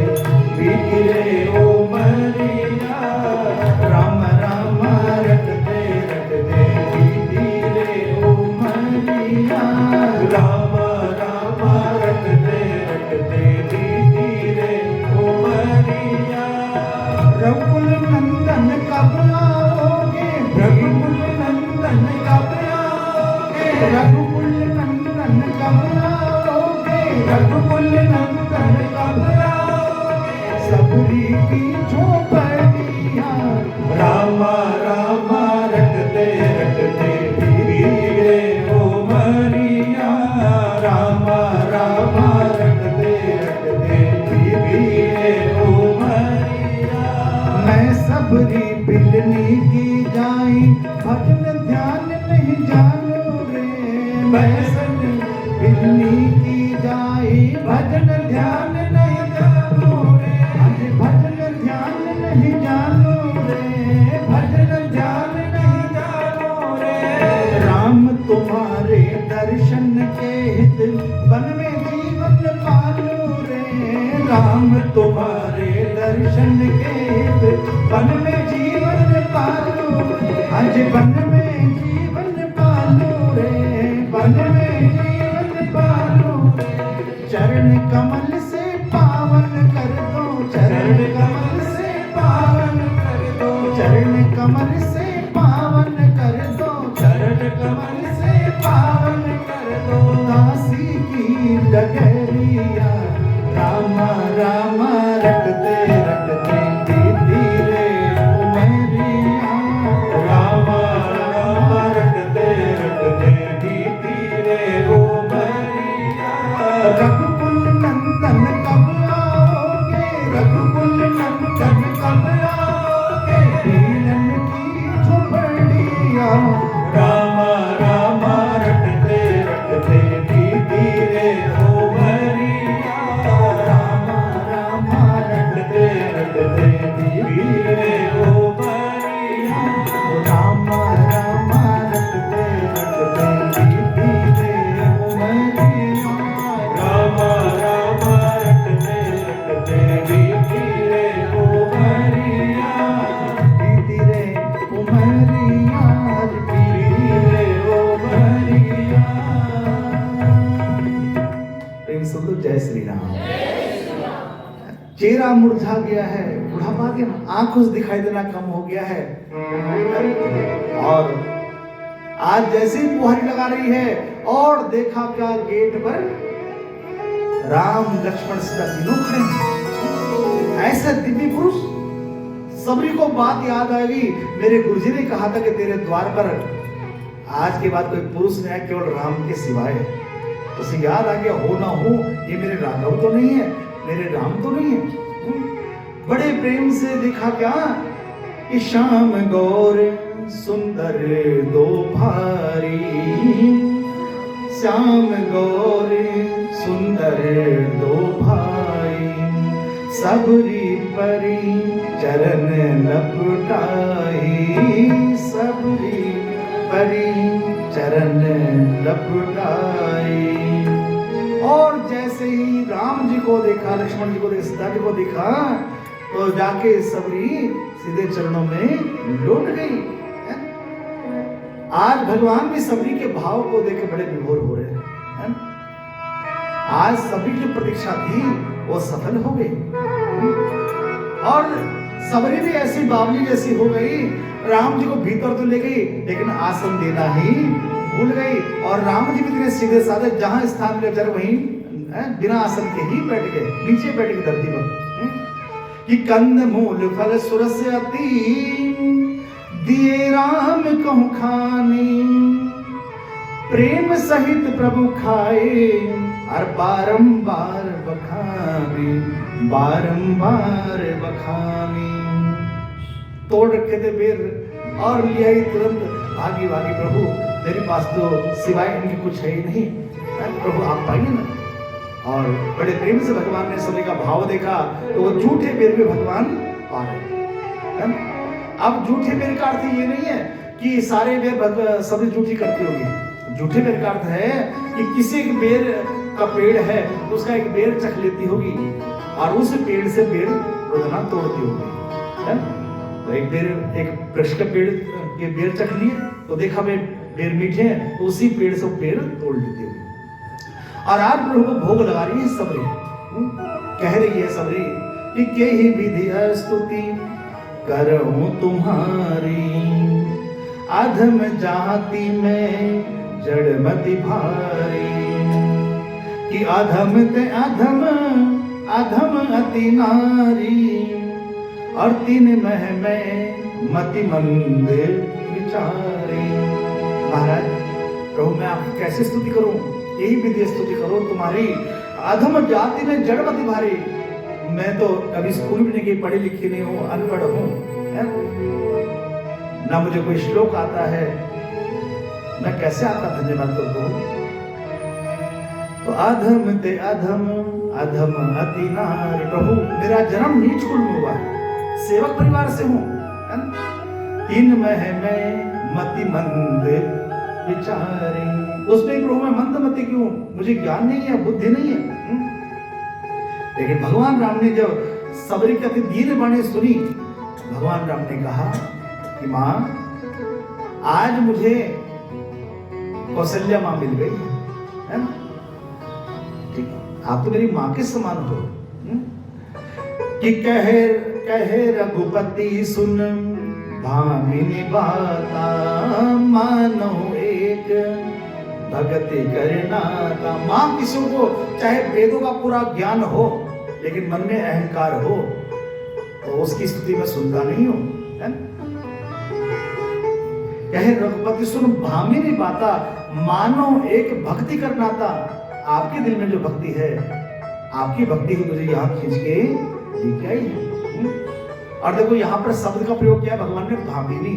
बीती रे ओ मरिया, राम रामा रटते रटते बीती रे ओ मरिया, राम रामा रटते रटते बीती रे ओ मरिया। रघुकुल नंदन कब आओगे, रघुकुल नंदन कब आओगे, रघुकुल नंदन कब आओगे, रघुकुल नंदन कब आओगे। सबरी की झोपड़िया, रामा रामा रटते रटते बीती रे ओ मरिया, रामा रामा रटते रटते बीती रे ओ मरिया। मैं सबरी बिलनी की जाई, भजन ध्यान नहीं जानू रे, मैं सबरी बिलनी की जाई, भजन ध्यान नहीं जानू रे, अरे भजन ध्यान नहीं जानू रे, भजन ध्यान नहीं जानू रे। राम तुम्हारे दर्शन के हित वन में जीवन पालू रे, राम तुम्हारे दर्शन के हित वन में जीवन पालू, आज वन में जीवन पालू रे, वन में जीवन पालू। चरण कमल से पावन कर दो, चरण कमल से पावन कर दो, चरण कमल से पावन कर दो, चरण कमल से पावन कर दो। दासी की डगरिया, रामा रामा रटते रटते बीती रे ओ मरिया, रामा रामा रटते रटते बीती रे ओ मरिया। रघुकुल नंदन कब आओगे, रघुकुल नंदन कब आओगे, बीलन की झोपड़िया, रामा रामा रटते रटते बीती रे ओ मरिया, रामा रामा रटते रटते बीती रे ओ मरिया, रामा रामा रटते रटते बीती रे ओ मरिया। में सुन लो, जय श्री राम। चेहरा मुरझा गया है, बुढ़ापा आ गया ना, आंखों से दिखाई देना कम हो गया है, और आज जैसे ही बुहारी लगा रही है और देखा क्या गेट पर राम लक्ष्मण सीता तीनों खड़े हैं। ऐसे दिव्य पुरुष, सबरी को बात याद आएगी, मेरे गुरुजी ने कहा था कि तेरे द्वार पर आज के बाद कोई पुरुष नहीं आया केवल राम के सिवाय। उसे याद आ गया, हो ना हो ये मेरे राघव तो नहीं है, मेरे राम तो नहीं है। बड़े प्रेम से देखा क्या कि श्याम गौर सुंदर दो भारी, श्याम गौर सुंदर दो भाई, सबरी परी चरण लपटाई, सबरी परी चरण लपटाई। और जैसे ही राम जी को देखा, लक्ष्मण जी को देखा, सीता जी को देखा, तो जाके सबरी सीधे चरणों में लौट गई। आज भगवान भी सबरी के भाव को देख के बड़े विभोर हो रहे हैं। आज सबरी की प्रतीक्षा थी वो सफल हो गई, और सबरी भी ऐसी बावली जैसी हो गई, राम जी को भीतर तो ले गई लेकिन आसन देना ही भूल गई। और राम जी भी इतने सीधे साधे, जहां स्थान ले जाकर वहीं बिना आसन के ही बैठ गए, नीचे बैठ गए धरती पर। कि कंद मूल फल सुरस अति, दिए राम कहूं खानी, प्रेम सहित प्रभु खाए, और बारंबार बखानी, बारंबार बखानी। तोड़ रखे थे बेर और लिया ही तुरंत, भागी भागी प्रभु मेरे पास तो सिवाय इनकी कुछ है ही नहीं, प्रभु आप पाइए ना। और बड़े प्रेम से भगवान ने सबरी का भाव देखा, तो वो झूठे बेर में भगवान पा रहे। अब झूठे बेर का अर्थ ये नहीं है कि सारे बेर सबरी झूठी करती होगी। झूठे बेर का अर्थ है कि किसी एक बेर का पेड़ है तो उसका एक बेर चख लेती होगी, और उस पेड़ से बेर रोजाना तोड़ती होगी। तो एक बेर, एक वृक्ष के पेड़ के बेर चख लिए तो देखा बेर मीठे हैं, तो उसी पेड़ से पेड़ तोड़ लेती होगी। और आज प्रभु को भोग लगा रही है सबरी, कह रही है सबरी कि के ही विधि स्तुति करऊं तुम्हारी, अधम जाति में जड़मति भारी, कि अधम ते अधम, अधम अति नारी, और तीन मह में मति मंद विचारी। महाराज प्रभु मैं आपकी कैसे स्तुति करूं, यही विधि स्तुति करो तुम्हारी, अधम जाति में जड़मति भारी। मैं तो कभी स्कूल में नहीं गई, पढ़ी लिखी नहीं हूँ, अनपढ़ हूँ, ना मुझे कोई श्लोक आता है, मैं कैसे आपका धन्यवाद करूं। तो अधम ते अधम, अधम अति नारी। प्रभु मेरा जन्म नीच कुल में हुआ है, सेवक परिवार से हूं, तीन मह में मति मंद विचारी। उसमें प्रभु मैं मंदमति क्यों, मुझे ज्ञान नहीं है, बुद्धि नहीं है। लेकिन भगवान राम ने जब सबरी की अति दीन वाणी सुनी, भगवान राम ने कहा कि मां आज मुझे कौशल्या मां मिल गई है ना, ठीक, आप तो मेरी मां के समान हो। कि कहे रघुपति सुन भामिनी बाता, मानो एक भगति करना था। मां किसी को चाहे वेदों का पूरा ज्ञान हो लेकिन मन में अहंकार हो तो उसकी स्तुति में सुनता नहीं हूं। कहे रघुपति सुन भामिनी बाता, मानो एक भक्ति करना था। आपके दिल में जो भक्ति है, आपकी भक्ति ही मुझे यहाँ खींच के लेके आई है। और देखो यहाँ पर शब्द का प्रयोग किया भगवान ने, भामिनी।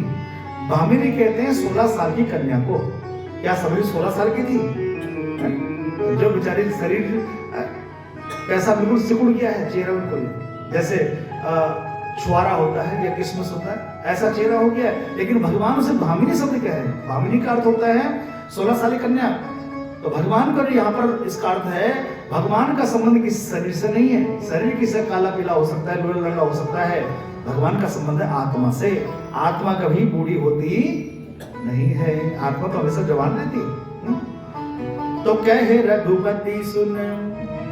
भामिनी कहते हैं 16 साल की कन्या को। क्या सबरी 16 साल की थी? जो बेचारी शरीर कैसा बिल्कुल सिकुड़ गया है, चेहरा बिल्कुल जैसे छुआरा होता है या किसमस होता है, ऐसा चेहरा हो गया है। लेकिन भगवान उसे भामिनी शब्द कह रहे हैं। भामिनी का अर्थ होता है 16 साल की कन्या। तो भगवान का यहाँ पर इसका अर्थ है, भगवान का संबंध किसी शरीर से नहीं है। शरीर किसी काला पीला हो सकता है, लोड़ा लंगड़ा हो सकता है। भगवान का संबंध है आत्मा से। आत्मा कभी बूढ़ी होती नहीं है, आत्मा तो हमेशा जवान रहती। तो कहे रघुपति सुन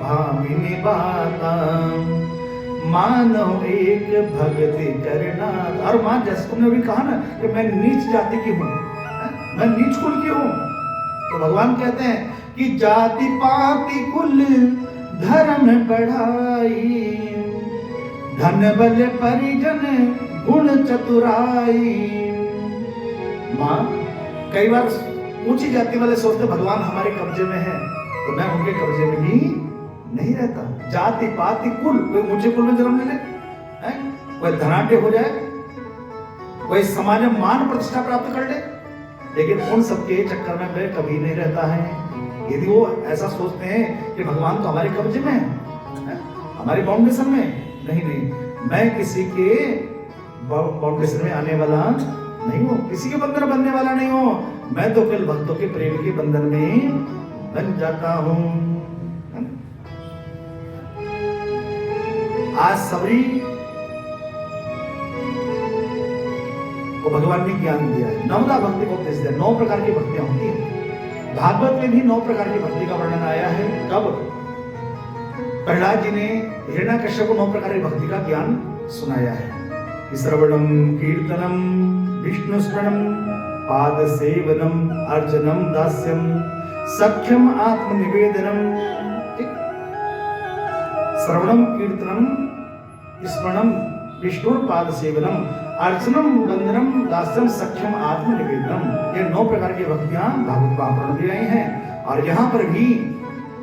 भामिनी बाता, मानो एक भक्ति करना। और मां जैसे तुमने भी कहा ना कि मैं नीच जाति की हूं, मैं नीच कुल की हूं, तो भगवान कहते हैं कि जाति पाति कुल धर्म बढ़ाई, धन बल परिजन गुण चतुराई। मां कई बार ऊंची जाति वाले सोचते भगवान हमारे कब्जे में है, तो मैं उनके कब्जे में भी नहीं रहता। जाति पाति कुल, कोई ऊंचे कुल में जन्म ले ले, कोई धनाढ्य हो जाए, कोई समाज में मान प्रतिष्ठा प्राप्त कर ले, लेकिन उन सबके चक्कर में वह कभी नहीं रहता है। यदि वो ऐसा सोचते हैं कि भगवान तो हमारे कब्जे में है, हमारी बाउंडेशन में, नहीं, मैं किसी के बाउंडेशन में आने वाला नहीं हूं, किसी के बंधन बनने वाला नहीं हूं, मैं तो केवल भक्तों के प्रेम के बंधन में बन जाता हूं। आज सबरी को भगवान ने ज्ञान दिया है, नवदा भक्ति को उपदेश दिया। 9 प्रकार की भक्तियां होती हैं, भागवत में भी 9 प्रकार की भक्ति का वर्णन आया है। कब प्रहलाद जी ने हिरण्याकश्यप को 9 प्रकार की भक्ति का ज्ञान सुनाया है। श्रवणम कीर्तनम विष्णु स्मरणम पाद सेवनम अर्चनम दास्यम सख्यम आत्मनिवेदनम। श्रवणम कीर्तनम स्मरणम विष्णु पाद सेवनम अर्चनम वंदनम दास्यम सख्यम आत्मनिवेदनम। ये 9 प्रकार की भक्तियां भागवत महापुराण में आई हैं, और यहाँ पर भी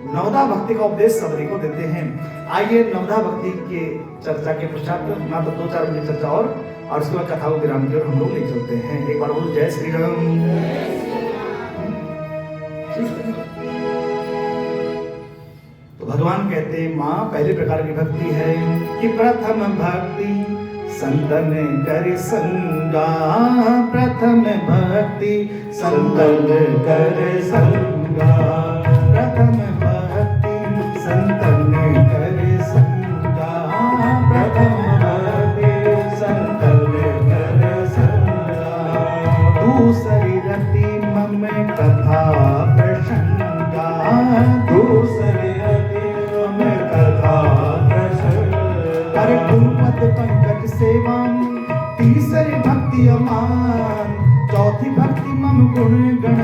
नवदा भक्ति का उपदेश सबरी को देते हैं। आइए नवदा भक्ति के चर्चा के पश्चात ना तो 2-4 मिनट चर्चा और उसके बाद कथा को विराम की ओर हम लोग ले चलते हैं। एक बार बोलो जय श्री राम। तो भगवान कहते हैं मां पहले प्रकार की भक्ति है कि प्रथम भक्ति संतन कर संगा, प्रथम भक्ति संतन कर संगा, प्रथम भक्ति संतन कर संगा, प्रथम भक्ति संतन कर संगा। दूसरी रति मम कथा प्रसंगा, दूसरी रति मम कथा प्रसंगा। हर गुरुपद पंकज सेवम, तीसरी भक्ति अमान, चौथी भक्ति मम गुण गण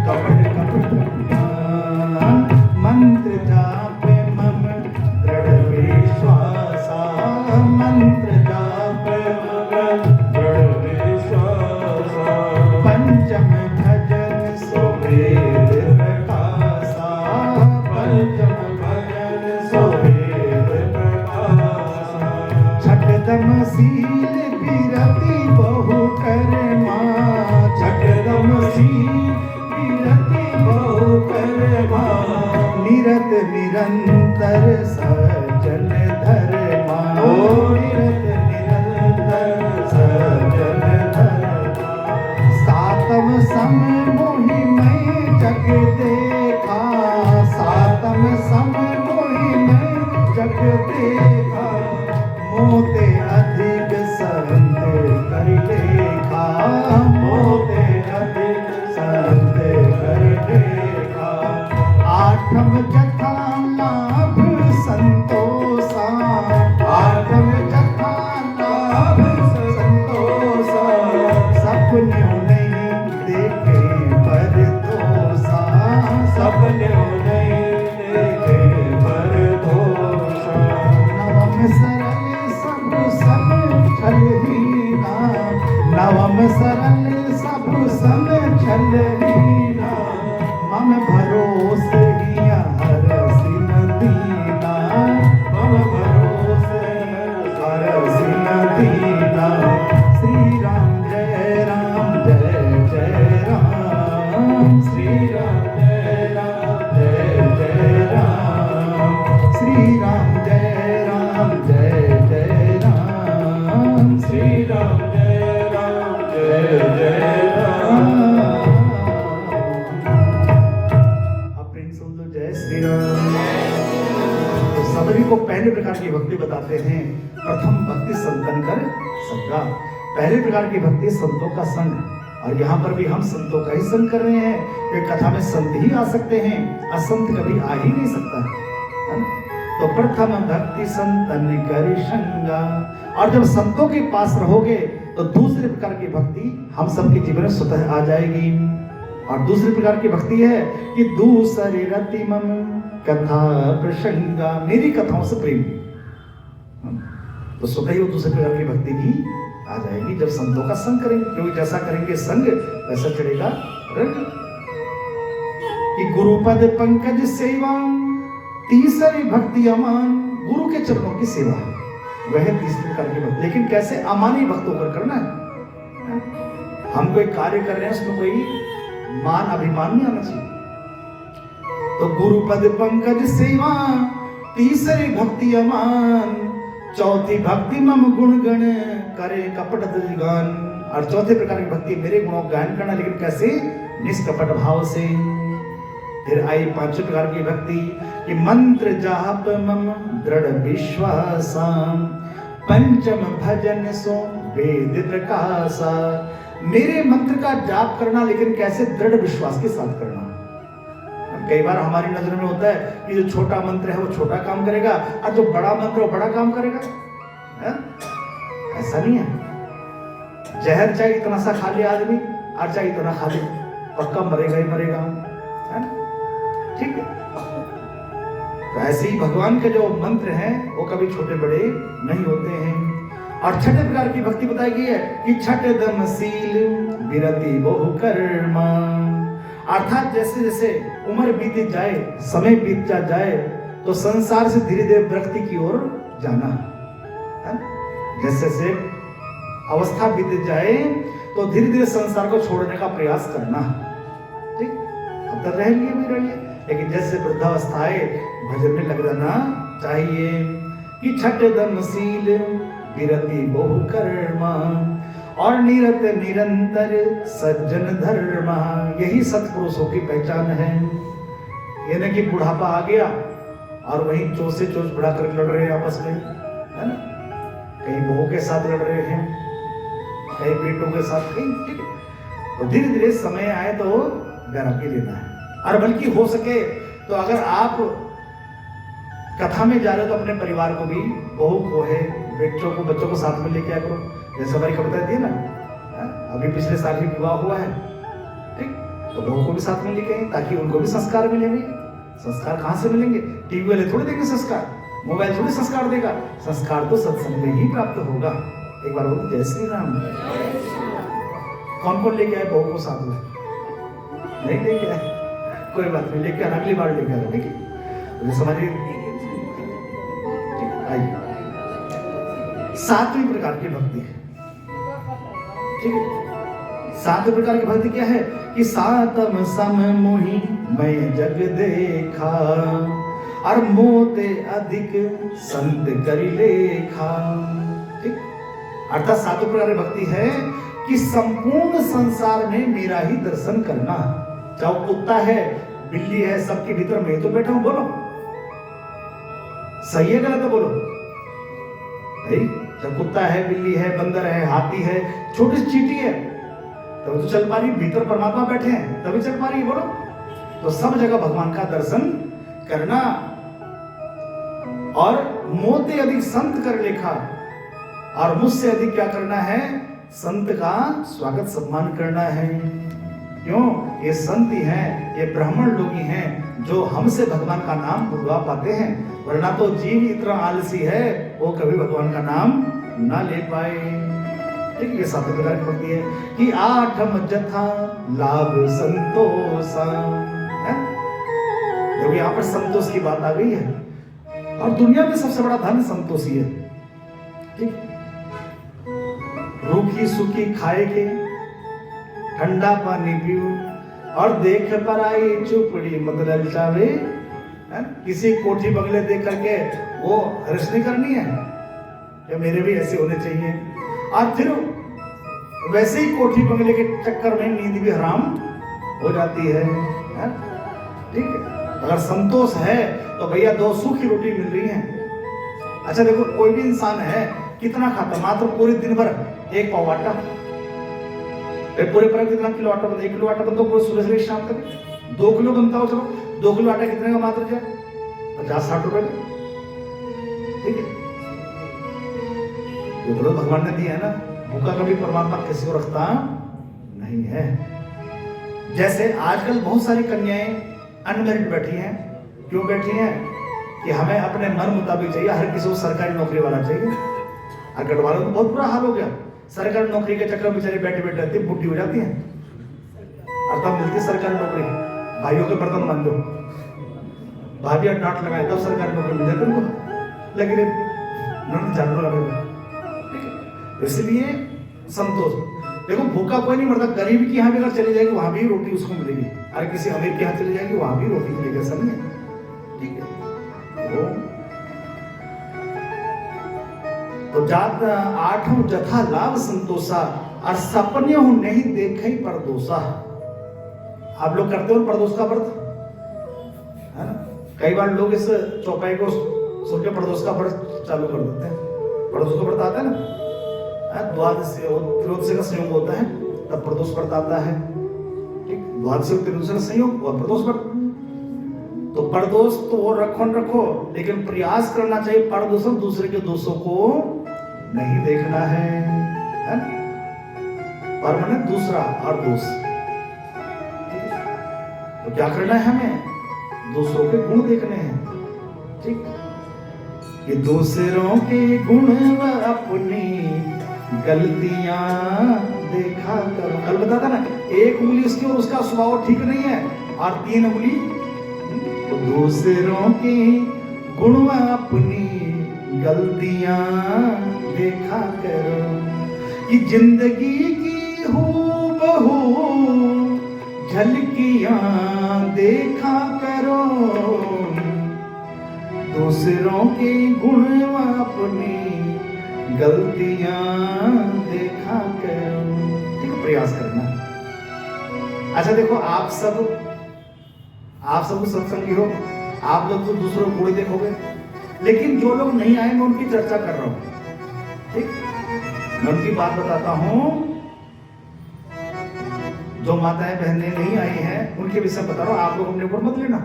कपट कपट ज्ञान। मंत्र जाप मम दृढ़ विश्वासा, मंत्र जाप मम दृढ़ विश्वासा। पंचम भजन सुवेद प्रकाशा, पंचम भजन सुवेद प्रकाशा। छठम शील विरति बहु कर्मा, छठम शील विरति बहु कर्मा। निरत निरंतर सजन धर्मा, निरत निरंतर सजन धर्मा। सातम सम मोहि मैं जग देखा, सातम सम मोहि मैं जग देखा। मोते अधिक संत कर लेखा, मोते अधिक संत कर लेखा। आठम जथा लाभ संतोषा, आठम जथा लाभ संतोषा। सपने नहीं देखे पर दोषा, सपने नहीं देखे पर दोषा। नवम सरल सब सब छल हीना, नवम सरल सब सब छल हीना। मम भरोसे हिया हरसिन दीना, मम भरोसे हरसिन दीना। श्री राम जय राम जय जय राम, श्री राम जय राम जय जय राम। श्री राम जय राम जय जय राम, श्री राम जय राम जय जय राम। आप प्रेम सुन लो जय श्री राम। तो सबरी को पहले प्रकार की भक्ति बताते हैं, प्रथम भक्ति संतन कर संगा। पहले प्रकार की भक्ति संतों का संग, और यहाँ पर भी हम संतों का ही संग कर रहे हैं। वे कथा में संत ही आ सकते हैं, असंत कभी आ ही नहीं सकता है ना? तो प्रथम भक्ति संतन कर संगा, और जब संतों के पास रहोगे तो दूसरे प्रकार की भक्ति हम सबके जीवन में स्वतः आ जाएगी। और दूसरी प्रकार की भक्ति है कि दूसरे रति मम कथा प्रसंगा, मेरी कथाओं से प्रेम, तो स्वतः ही वो दूसरे प्रकार की भक्ति भी आ जाएगी जब संतों का संग करेंगे, क्योंकि जैसा करेंगे संग वैसा चढ़ेगा रंग। कि गुरुपद पंकज सेवा तीसरी भक्ति अमान, गुरु के चरणों की सेवा वह तीसरी प्रकार की भक्ति। लेकिन कैसे? अमानी भक्त होकर करना है। हम कोई कार्य कर रहे हैं उसमें कोई मान अभिमान नहीं आना चाहिए। तो गुरुपद पंकज सेवा तीसरी भक्ति अमान, चौथी भक्ति मम गुण गण करे कपट गान, और चौथे प्रकार की भक्ति मेरे गुणों का गायन करना, लेकिन कैसे? निष्कपट भाव से। फिर आई पांचवें प्रकार की भक्ति कि मंत्र जाप मम दृढ़ विश्वासा, पंचम भजन सो वेद प्रकाशा, मेरे मंत्र का जाप करना, लेकिन कैसे? दृढ़ विश्वास के साथ करना। कई बार हमारी नजर में होता है कि जो छोटा मंत्र है वो छोटा काम करेगा और जो बड़ा मंत्र वो बड़ा काम करेगा, है? ऐसा नहीं है। जहर चाहे इतना सा खा ले आदमी और चाहे इतना खा ले, पक्का मरेगा ही मरेगा, है? ठीक है। तो ऐसे ही भगवान के जो मंत्र हैं वो कभी छोटे बड़े नहीं होते हैं। और छठे प्रकार की भक्ति बताई गई है कि छठ दमशील विरति बहु कर्मा, अर्थात जैसे जैसे उम्र बीती जाए, समय बीतता जाए, तो संसार से धीरे धीरे विरक्ति की ओर जाना, है? जैसे जैसे अवस्था बीत जाए तो धीरे धीरे संसार को छोड़ने का प्रयास करना। ठीक, अब तक रह लिए भी रहिए, लेकिन जैसे वृद्धावस्था आए भजन में लग जाना चाहिए। कि छठ दमशील विरति बहु कर्मा, और निरत निरंतर सज्जन धर्मा, यही सत्पुरुषों की पहचान है। ये नहीं कि बुढ़ापा आ गया और वहीं चोच से चोच बढ़ा कर लड़ रहे हैं आपस में, है ना? कहीं बहू के साथ लड़ रहे हैं, कहीं बेटों के साथ, कहीं, ठीक है। तो धीरे धीरे समय आए तो बैरागी लेना है। और बल्कि हो सके तो अगर आप कथा में जा रहे हो तो अपने परिवार को भी, बहू को है, बच्चों को साथ में लेके आया करो। जैसे हमारी कविता थी ना, अभी पिछले साल ही विवाह हुआ है, ठीक, तो बहू को भी साथ में लेके आए ताकि उनको भी संस्कार मिलेंगे। संस्कार कहाँ से मिलेंगे? टीवी वाले थोड़ी देंगे संस्कार, मोबाइल थोड़ी संस्कार देगा। संस्कार तो सत्संग में ही प्राप्त होगा। एक बार बोलो जय श्री राम। कौन कौन लेके आए बहू को साथ में? नहीं लेके आए, कोई बात नहीं, लेके आना, अगली बार लेके आना, ठीक है? हमारी सातवीं प्रकार की भक्ति है, ठीक है? सातवें प्रकार की भक्ति क्या है? कि सातम सम मोहि मैं जग देखा, और मोते अधिक संत करि लेखा। ठीक, अर्थात सातवें प्रकार की भक्ति है कि संपूर्ण संसार में मेरा ही दर्शन करना। चाहे कुत्ता है, बिल्ली है, सबके भीतर मैं तो बैठा हूं। बोलो सही है गलत है? बोलो भाई। जब कुत्ता है, बिल्ली है, बंदर है, हाथी है, छोटी सी चींटी है, तब तो चल पा रही, भीतर परमात्मा बैठे हैं तभी चल पा रही है। बोलो, तो सब जगह भगवान का दर्शन करना। और मोते अधिक संत कर लेखा, और मुझसे अधिक क्या करना है? संत का स्वागत सम्मान करना है। क्यों? ये संत ही हैं, ये ब्राह्मण लोग ही हैं जो हमसे भगवान का नाम बुलवा पाते हैं, वरना तो जीव इतना आलसी है वो कभी भगवान का नाम ना ले पाए। ठीक, ये सातवें प्रकार की भक्ति है कि आठम जथा लाभ संतोषा। देखो यहाँ पर संतोष की बात आ गई है, और दुनिया में सबसे बड़ा धन संतोष ही है। ठीक, रूखी सूखी खाए के, ठंडा पानी पियो, और देख पर आई चुपड़ी मत ललचावे। किसी कोठी बंगले देख करके वो हर्ष नहीं करनी है कि मेरे भी ऐसे होने चाहिए, और फिर वैसे ही कोठी बंगले के चक्कर में नींद भी हराम हो जाती है। ठीक है, अगर संतोष है तो भैया दो सूखी रोटी मिल रही है। अच्छा देखो, कोई भी इंसान है कितना खाता? मात्र पूरे दिन भर एक पाव आटा। पूरे पर कितना किलो आटा बनता? 1 किलो आटा बनता पूरे सुबह से शाम तक। 2 किलो बनता हो, चलो 2 किलो आटा कितने का मात्र जाए? 50-60 रुपए में। ठीक है, ये तो भगवान ने दिया है ना, भूखा कभी परमात्मा किसी को रखता नहीं है। जैसे आजकल बहुत सारी कन्याएं अनमेरिड बैठी हैं, क्यों बैठी हैं? कि हमें अपने मन मुताबिक चाहिए, हर किसी को सरकारी नौकरी वाला चाहिए। अगर वालों तो बहुत बुरा हाल हो गया, सरकारी नौकरी के चक्कर में बेचारे बैठे बैठे रहती, बुढ़ी हो जाती हैं, और तब मिलती सरकारी नौकरी, भाइयों के बर्तन मान लो, भाभी डांट लगाए तब सरकारी नौकरी मिल जाती उनको, लेकिन नर्द जानवर लगा। इसलिए संतोष, देखो भूखा कोई नहीं मरता, गरीब के यहाँ भी अगर चली जाएगी वहां भी रोटी उसको मिलेगी, अरे किसी अमीर के यहाँ चली जाएगी वहां भी रोटी मिलेगी, सब नहीं, ठीक है। तो जात आठों जथा लाभ संतोषा, और सपने हूं नहीं देखे ही परदोषा। आप लोग करते हो परदोष का व्रत, है ना? कई बार लोग इस चौपाई को सुन के प्रदोष का व्रत चालू कर देते हैं। प्रदोष का व्रत आता है ना, द्वादशी और त्रयोदशी का संयोग होता है, तब प्रदोष व्रत आता है, ठीक। द्वादशी और त्रयोदशी का संयोग और प्रदोष व्रत। तो परदोष तो वो रखो, लेकिन प्रयास करना चाहिए परदोषम दूसरे के दोषों को नहीं देखना है? पर मैंने दूसरा और दोष, तो क्या करना है? हमें दूसरों के गुण देखने हैं, ठीक। कि दूसरों के गुण व अपनी गलतियां देखा करो। कल बताता ना, एक उंगली उसकी और उसका स्वभाव ठीक नहीं है, और 3 उंगली तो दूसरों के गुण व अपनी गलतियां देखा करो। कि जिंदगी की हूबहू झलकियां देखा करो, दूसरों के गुण व अपनी गलतियां देखा करो, ठीक है। प्रयास करना। अच्छा देखो, आप सब सत्संगी हो, आप लोग तो दूसरों को गुण देखोगे, लेकिन जो लोग नहीं आए मैं उनकी चर्चा कर रहा हूं, ठीक। मैं उनकी बात बताता हूं, जो माताएं बहनें नहीं आई हैं उनके विषय बता रहा हूं। आप लोग अपने ऊपर मत लेना,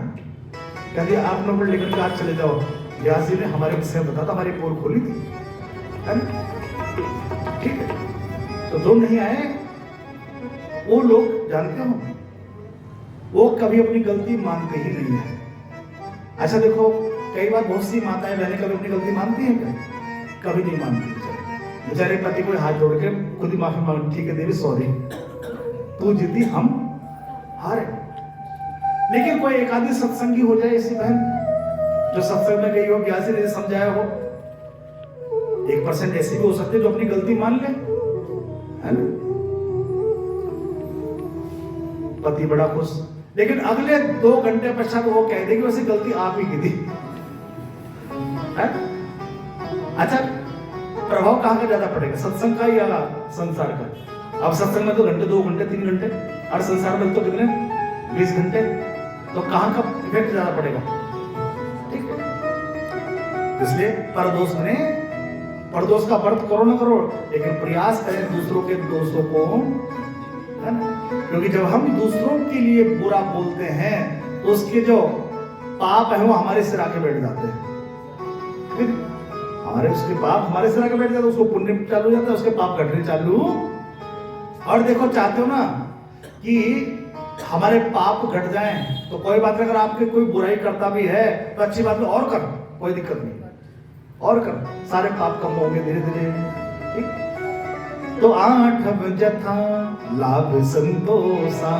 कहते आप अपने ऊपर लेकर के आज चले जाओ। व्यास जी ने हमारे विषय बताता, हमारी पोल खोली थी, ठीक है। तो जो नहीं आए वो लोग जानते हो, वो कभी अपनी गलती मानते ही नहीं है। अच्छा देखो, कई बार बहुत सी माताएं बहनें कभी अपनी गलती मानती हैं क्या? कभी नहीं मानती। बेचारे पति को हाथ जोड़ के खुद ही माफी मांग, ठीक है देवी सॉरी, तू जीती हम हारे। लेकिन कोई एक आदमी सत्संगी हो जाए, ऐसी बहन जो सत्संग में गई हो, व्यास जी ने समझाया हो, 1% ऐसी भी हो सकती है जो अपनी गलती मान ले, है ना? पति बड़ा खुश, लेकिन अगले 2 घंटे पश्चात वो कह देगी वैसे गलती आप ही की थी, है? अच्छा, प्रभाव कहां का ज्यादा पड़ेगा, सत्संग का या संसार का? अब सत्संग में तो घंटे, 2 घंटे, 3 घंटे, और संसार में तो कितने, 20 घंटे। तो कहां का इफेक्ट ज्यादा पड़ेगा? ठीक है, इसलिए परदोष का व्रत करो ना करो, लेकिन प्रयास करें दूसरों के दोषों को, है ना? क्योंकि जब हम दूसरों के लिए बुरा बोलते हैं तो उसके जो पाप है वो हमारे सिर आके बैठ जाते हैं, फिर उसके पाप हमारे सिर आके बैठ जाते हैं, उसको पुण्य चालू हो जाता है, उसके पाप घटने चालू। और देखो, चाहते हो ना कि हमारे पाप घट जाएं, तो कोई बात नहीं, अगर आपके कोई बुराई करता भी है तो अच्छी बात है, और कर, कोई दिक्कत नहीं, और कर, सारे पाप कम होंगे धीरे धीरे, ठीक। तो 8 जथा लाभ संतोषा,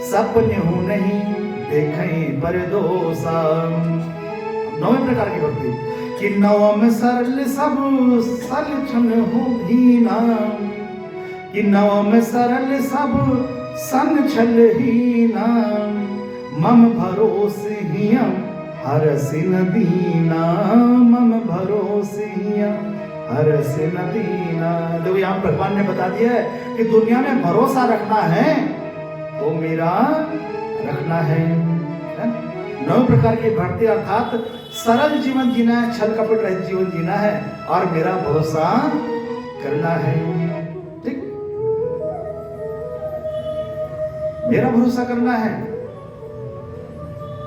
सपने हूं नहीं देखें परदोषा। 9वें प्रकार की भक्ति, कि नवम सरल सब सलक्षण हो हीना, कि नवम सरल सब सन छल हीना, मम भरोसे हियम हरसि न दीना, मम भरोसे हियम हरसि न दीना। देखो यहाँ भगवान ने बता दिया है कि दुनिया में भरोसा रखना है तो मेरा रखना है। 9 प्रकार की भक्ति अर्थात सरल जीवन जीना है, छल कपट रहित जीवन जीना है, और मेरा भरोसा करना है, ठीक, मेरा भरोसा करना है,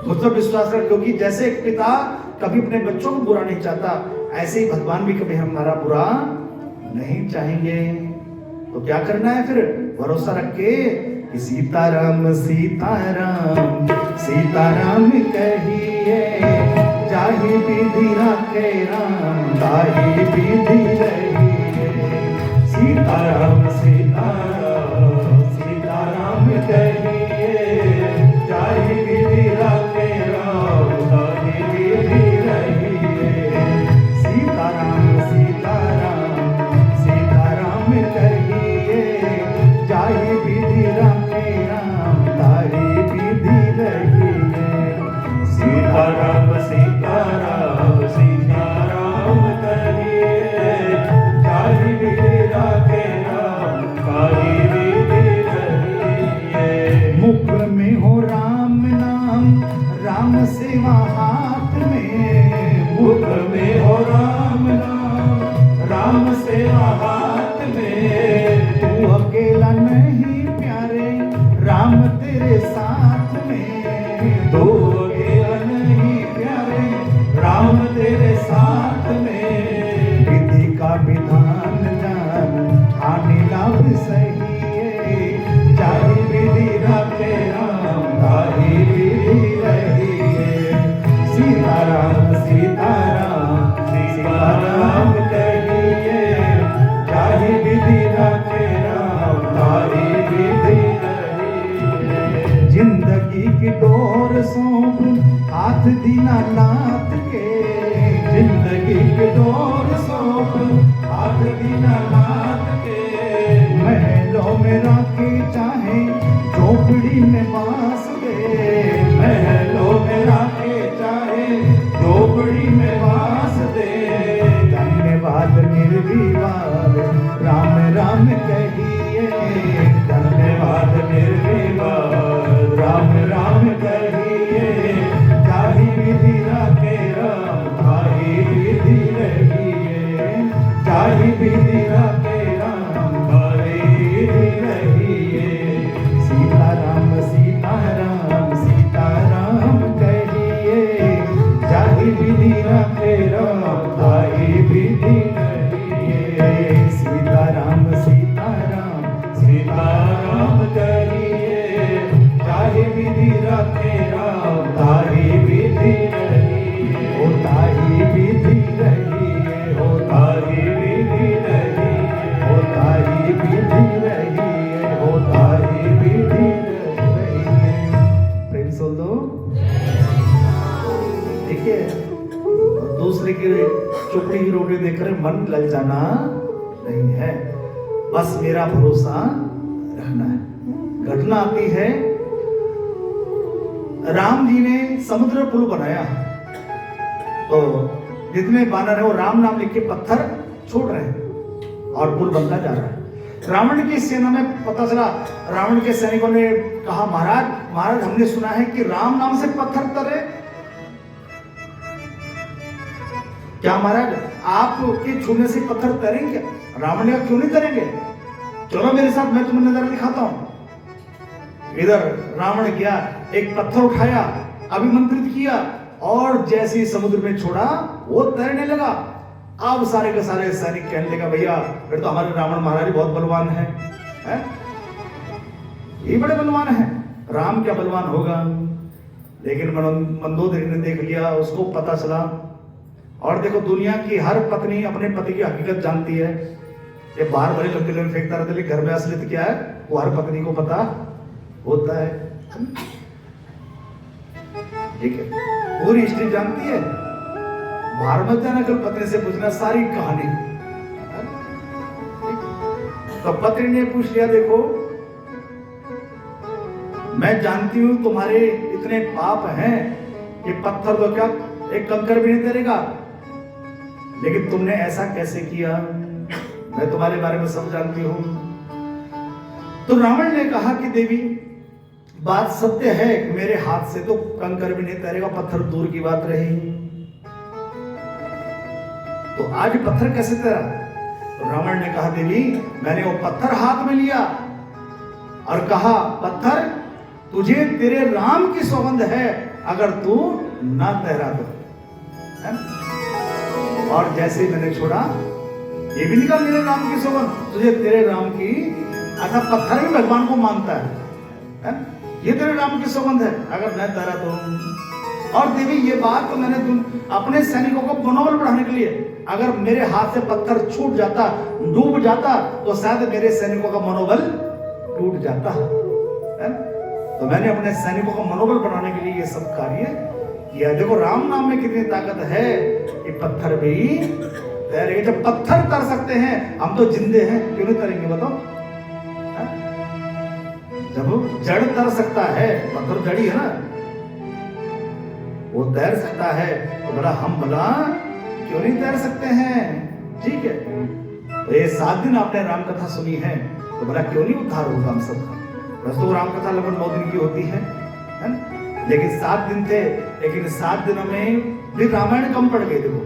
मतलब विश्वास कर। क्योंकि जैसे एक पिता कभी अपने बच्चों को बुरा नहीं चाहता, ऐसे ही भगवान भी कभी हमारा बुरा नहीं चाहेंगे। तो क्या करना है फिर? भरोसा रख के कि सीताराम सीताराम सीताराम कहिए, जाहि विधि राखे राम ताहि विधि रहिए। सीताराम सीताराम सीताराम कहिए, जाहि विधि राखे राम ताहि विधि रहिए। सीताराम सीताराम सीताराम कहिए, जाहि विधि राखे राम ताहि विधि रहिए। सीताराम सीताराम सीताराम कहिए, जाहि विधि राखे राम ताहि विधि रहिए। मुख में हो राम नाम, राम सेवा हाथ में। मुख में हो राम नाम, राम सेवा हाथ में। तू अकेला नहीं प्यारे, राम तेरे साथ में। तू अकेला नहीं प्यारे, राम तेरे साथ में। विधि का विधान जान, हानि लाभ सही है। जाहि विधि राखे राम ताहि विधि रहिए। सीताराम सीताराम सीताराम कहिए, जाहि विधि राखे राम ताहि विधि रहिए। जिंदगी की डोर सौंप हाथ दीनानाथ के। जिंदगी की डोर सौंप हाथ दीनानाथ के। महलों में राखे चाहे झोपड़ी में बास दे। महलों में राखे चाहे झोपड़ी में बास दे। धन्यवाद निर्विवाद राम राम कहिए। धन्यवाद निर्विवाद राम राम कहिए। जाहि विधि राखे राम ताहि विधि रहिए। जाहि विधि राखे राम ताहि विधि रहिए। सीताराम सीताराम सीताराम कहिए, जाहि विधि राखे राम ताहि विधि रहिए। सीताराम सीताराम सीताराम कहिए, जाहि विधि राखे राम ताहि विधि रहिए। हो ताहि विधि रहिए, हो ताहि विधि रहिए, हो ताहि विधि रहिए, हो ताहि विधि रहिए। प्रेम सुन दो। देखिए, दूसरे की चुपड़ी की रोटी देखकर मन लग जाना नहीं है, बस मेरा भरोसा रहना है। घटना आती है, राम जी ने समुद्र पुल बनाया, तो जितने बानर है वो राम नाम लिख के पत्थर छोड़ रहे हैं और पुल बनता जा रहा है। रावण की सेना में पता चला, रावण के सैनिकों ने कहा, महाराज महाराज हमने सुना है कि राम नाम से पत्थर तरे। क्या महाराज आपके छूने से पत्थर तरेंगे? रावण ने कहा, क्यों नहीं तरेंगे, चलो मेरे साथ, मैं तुम्हें नजारा दिखाता हूं। इधर रावण गया, एक पत्थर उठाया, अभिमंत्रित किया और जैसे ही समुद्र में छोड़ा वो तैरने लगा। अब सारे के सारे सैनिक कहने लगा, भैया फिर तो हमारे रावण महाराज बहुत बलवान है? ये बड़े बलवान है, राम क्या बलवान होगा। लेकिन मंदोदरी ने देख लिया, उसको पता चला। और देखो, दुनिया की हर पत्नी अपने पति की हकीकत जानती है। ये बाहर भले लंबे फेंकता रहता, लेकिन घर में असलियत क्या है वो हर पत्नी को पता होता है। ठीक है, पूरी हिस्ट्री जानती है। बाहर मत जाना, कल पत्नी से पूछना सारी कहानी। तो पत्नी ने पूछ लिया, देखो मैं जानती हूं तुम्हारे इतने पाप हैं कि पत्थर तो क्या एक कंकर भी नहीं तैरेगा, लेकिन तुमने ऐसा कैसे किया, मैं तुम्हारे बारे में सब जानती हूं। तो रावण ने कहा कि देवी बात सत्य है, मेरे हाथ से तो कंकर भी नहीं तैरेगा, पत्थर दूर की बात रही। तो आज पत्थर कैसे तैरा? तो रावण ने कहा, देवी मैंने वो पत्थर हाथ में लिया और कहा, पत्थर तुझे तेरे राम की सौगंध है, अगर तू ना तैरा तो। है? और जैसे मैंने छोड़ा, ये भी निकल मेरे राम की सौगंध, तुझे तेरे राम की, ऐसा पत्थर भी भगवान को मानता है? ये तेरे राम की सौगंध है अगर मैं तेरा तो। और देवी ये बात तो मैंने अपने सैनिकों को मनोबल बढ़ाने के लिए, अगर मेरे हाथ से पत्थर छूट जाता, डूब जाता, तो शायद मेरे सैनिकों का मनोबल टूट जाता है? तो मैंने अपने सैनिकों का मनोबल बढ़ाने के लिए ये सब कार्य किया। देखो राम नाम में कितनी ताकत है कि पत्थर भी तैरेंगे। जब पत्थर तर सकते हैं, हम तो जिंदे हैं, क्यों नहीं तरेंगे बताओ? जब जड़ तर सकता है, पत्थर जड़ी है ना, वो तैर सकता है, तो भला हम भला क्यों नहीं तैर सकते हैं? ठीक है, तो ये 7 दिन आपने राम कथा सुनी है, तो भला क्यों नहीं उद्धार होगा हम सबका? बस तो राम कथा लगभग 9 दिन की होती है ना? लेकिन 7 दिन थे, लेकिन 7 दिनों में भी रामायण कम पड़ गए। देखो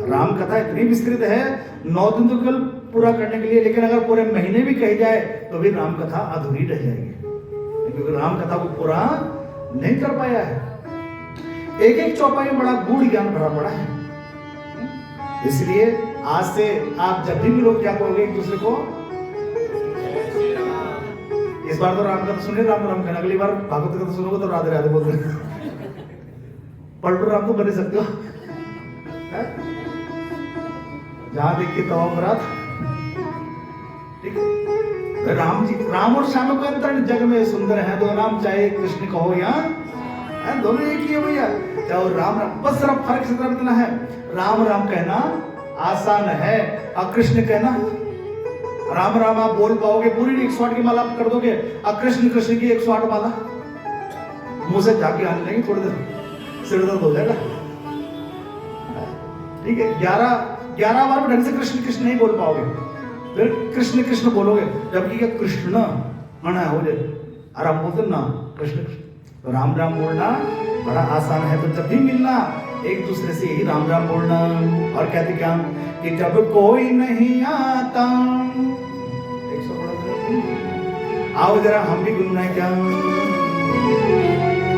राम कथा इतनी विस्तृत है, 9 दिन तो केवल पूरा करने के लिए, लेकिन अगर पूरे महीने भी कही जाए तो भी राम कथा अधूरी रह जाएगी, क्योंकि राम कथा को पूरा नहीं कर पाया है। एक एक चौपाई में बड़ा गूढ़ ज्ञान भरा पड़ा है। इसलिए आज से आप जब भी मिलोगे क्या कहोगे एक दूसरे को? इस बार तो राम कथा सुनिए, राम राम कहना, अगली बार भागवत कथा सुनोगे तो राधे राधे बोलते पलटू राम तो बन सकते हो, जहां देखिए तो अपराध। ठीक है, राम जी, राम और श्याम को अंतर जग में सुंदर है दो नाम, चाहे कृष्ण कहो या दोनों एक ही है भैया। चाहे राम राम, बस सिर्फ फर्क से इतना है, राम राम कहना आसान है और कृष्ण कहना, राम राम आप बोल पाओगे, पूरी 108 की माला आप कर दोगे, और कृष्ण कृष्ण की 108 माला मुंह से जाके आने लगी, थोड़ी देर सिर दर्द हो जाएगा। ठीक है, 11 बार ढंग से कृष्ण कृष्ण नहीं बोल पाओगे, फिर कृष्ण कृष्ण बोलोगे, जबकि क्या कृष्ण मना हो जाए, और आप बोलते ना कृष्ण कृष्ण। तो राम राम बोलना बड़ा आसान है, तो जब भी मिलना एक दूसरे से यही राम राम बोलना। और कहते क्या कि जब कोई नहीं आता, आओ जरा हम भी गुनगुनाएं क्या,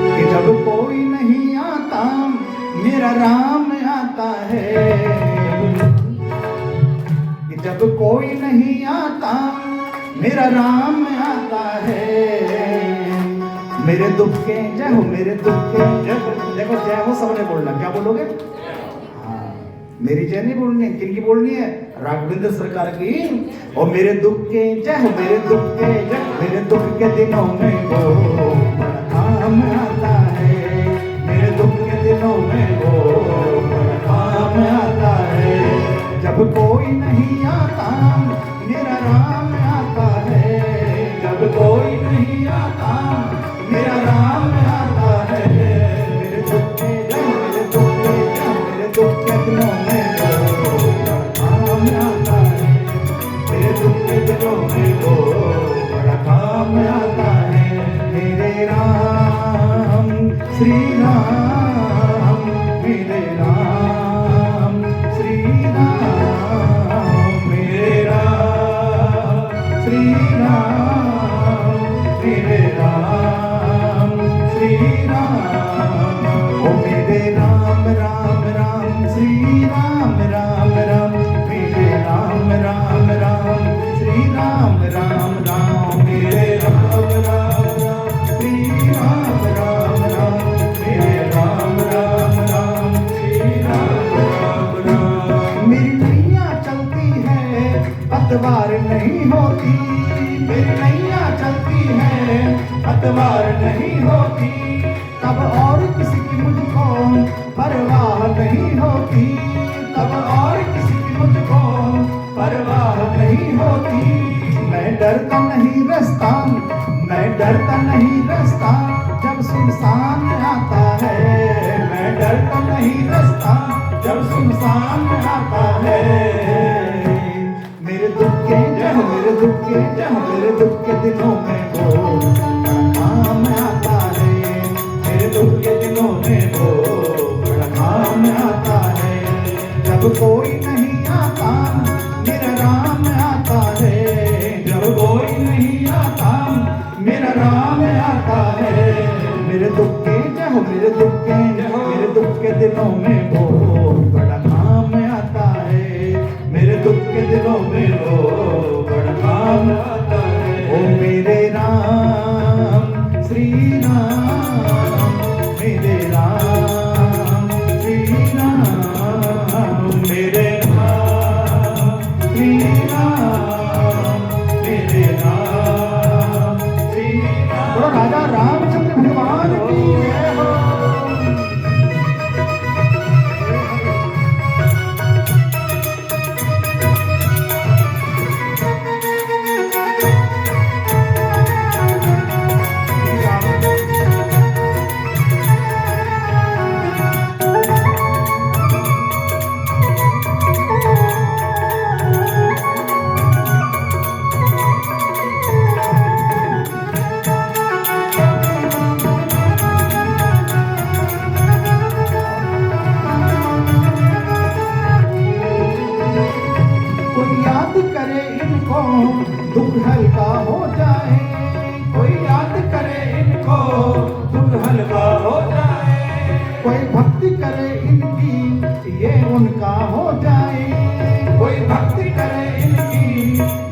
कि जब कोई नहीं आता मेरा राम आता है, कि जब कोई नहीं आता मेरा राम आता है, मेरे दुख के जय हो, मेरे दुख के जय। देखो जय हो सबने बोलना, क्या बोलोगे? हाँ, मेरी जय नहीं बोलनी, किनकी बोलनी है? राघवेंद्र सरकार की। और मेरे दुख के जय हो, मेरे दुख के जय, मेरे दुख के दिनों में वो काम आता है, मेरे दुख के दिनों में वो काम आता है, जब कोई नहीं आता मेरा राम आता है, जब कोई नहीं आता मेरा राम आता है, मेरे दुख के जय, मेरे दुख के जय, मेरे दुख के दिनों में वो काम आता है, मेरे दुख के दिनों में वो बड़ा काम आता है। मेरे राम श्री राम, मेरे राम श्री राम, मेरे राम श्री राम, मेरे राम श्री राम, ओ मेरे राम राम राम श्री राम राम राम, मेरे राम राम राम श्री राम राम राम, मेरे राम राम राम श्री राम राम राम, मेरे राम राम राम श्री राम राम राम। मेरी नैया चलती है पतवार नहीं होती, मेरी नैया चलती है पतवार नहीं होती, तब और किसी की मुझको परवाह नहीं होती, तब और किसी की मुझको परवाह नहीं होती। मैं डरता नहीं रास्ता, मैं डरता नहीं रास्ता जब सुनसान आता है, मैं डरता नहीं रास्ता जब सुनसान आता है, मेरे दुख के जय, मेरे दुख के जय, मेरे दुख के दिनों में वो काम आता है, मेरे दुख के दिनों में वो बड़ा काम आता है, जब कोई नहीं आता मेरा राम आता है, जब कोई नहीं आता मेरा राम आता है, मेरे दुख के जय, मेरे दुख के जय, मेरे दुख के दिनों में ये उनका हो जाए। कोई भक्ति करे इनकी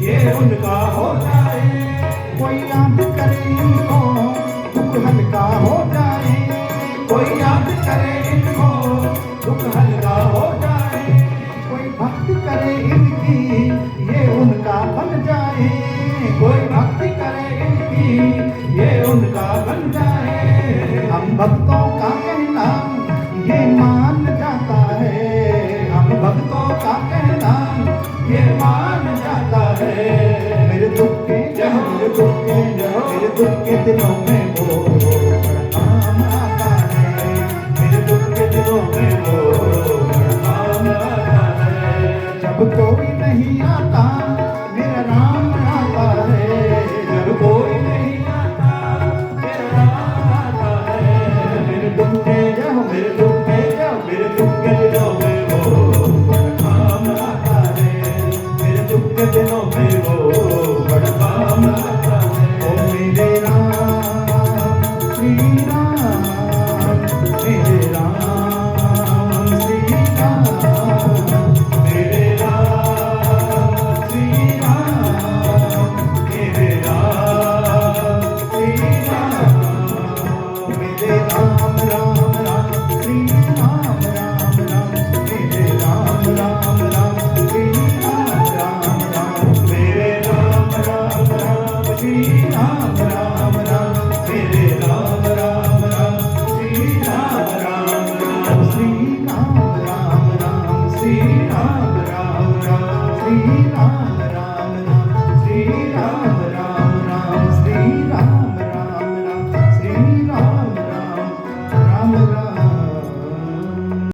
ये उनका हो जाए। कोई याद करे इनको दुख हल्का हो जाए। कोई याद करे इनको दुख हल्का हो जाए। कोई भक्ति करे इनकी ये उनका बन जाए। कोई भक्ति करे इनकी ये उनका बन जाए। हम भक्तों का कहना ये मान जाता है। हम भक्तों का कहना ये मान जाता है। मेरे दुख के मेरे दुख के मेरे दुख के दिनों में वो बड़ा काम आता है। मेरे दुख के दिनों में वो बड़ा काम आता है। जब कोई नहीं आता मेरा राम आता है। जब कोई नहीं आता मेरा राम आता है। मेरे दुख के मेरे दुख के मेरे दुख के दिनों में वो बड़ा काम आता है। मेरे दुख के दिनों में वो बड़ा काम आता है। ओ मेरे राम श्री राम, मेरे राम श्री राम, मेरे राम श्री राम, मेरे राम श्री राम, मेरे राम राम राम श्री राम राम राम, मेरे राम राम राम श्री राम राम राम, मेरे राम राम राम श्री राम राम राम, मेरे राम राम राम श्री राम राम राम, श्री राम राम राम श्री राम राम राम, श्री राम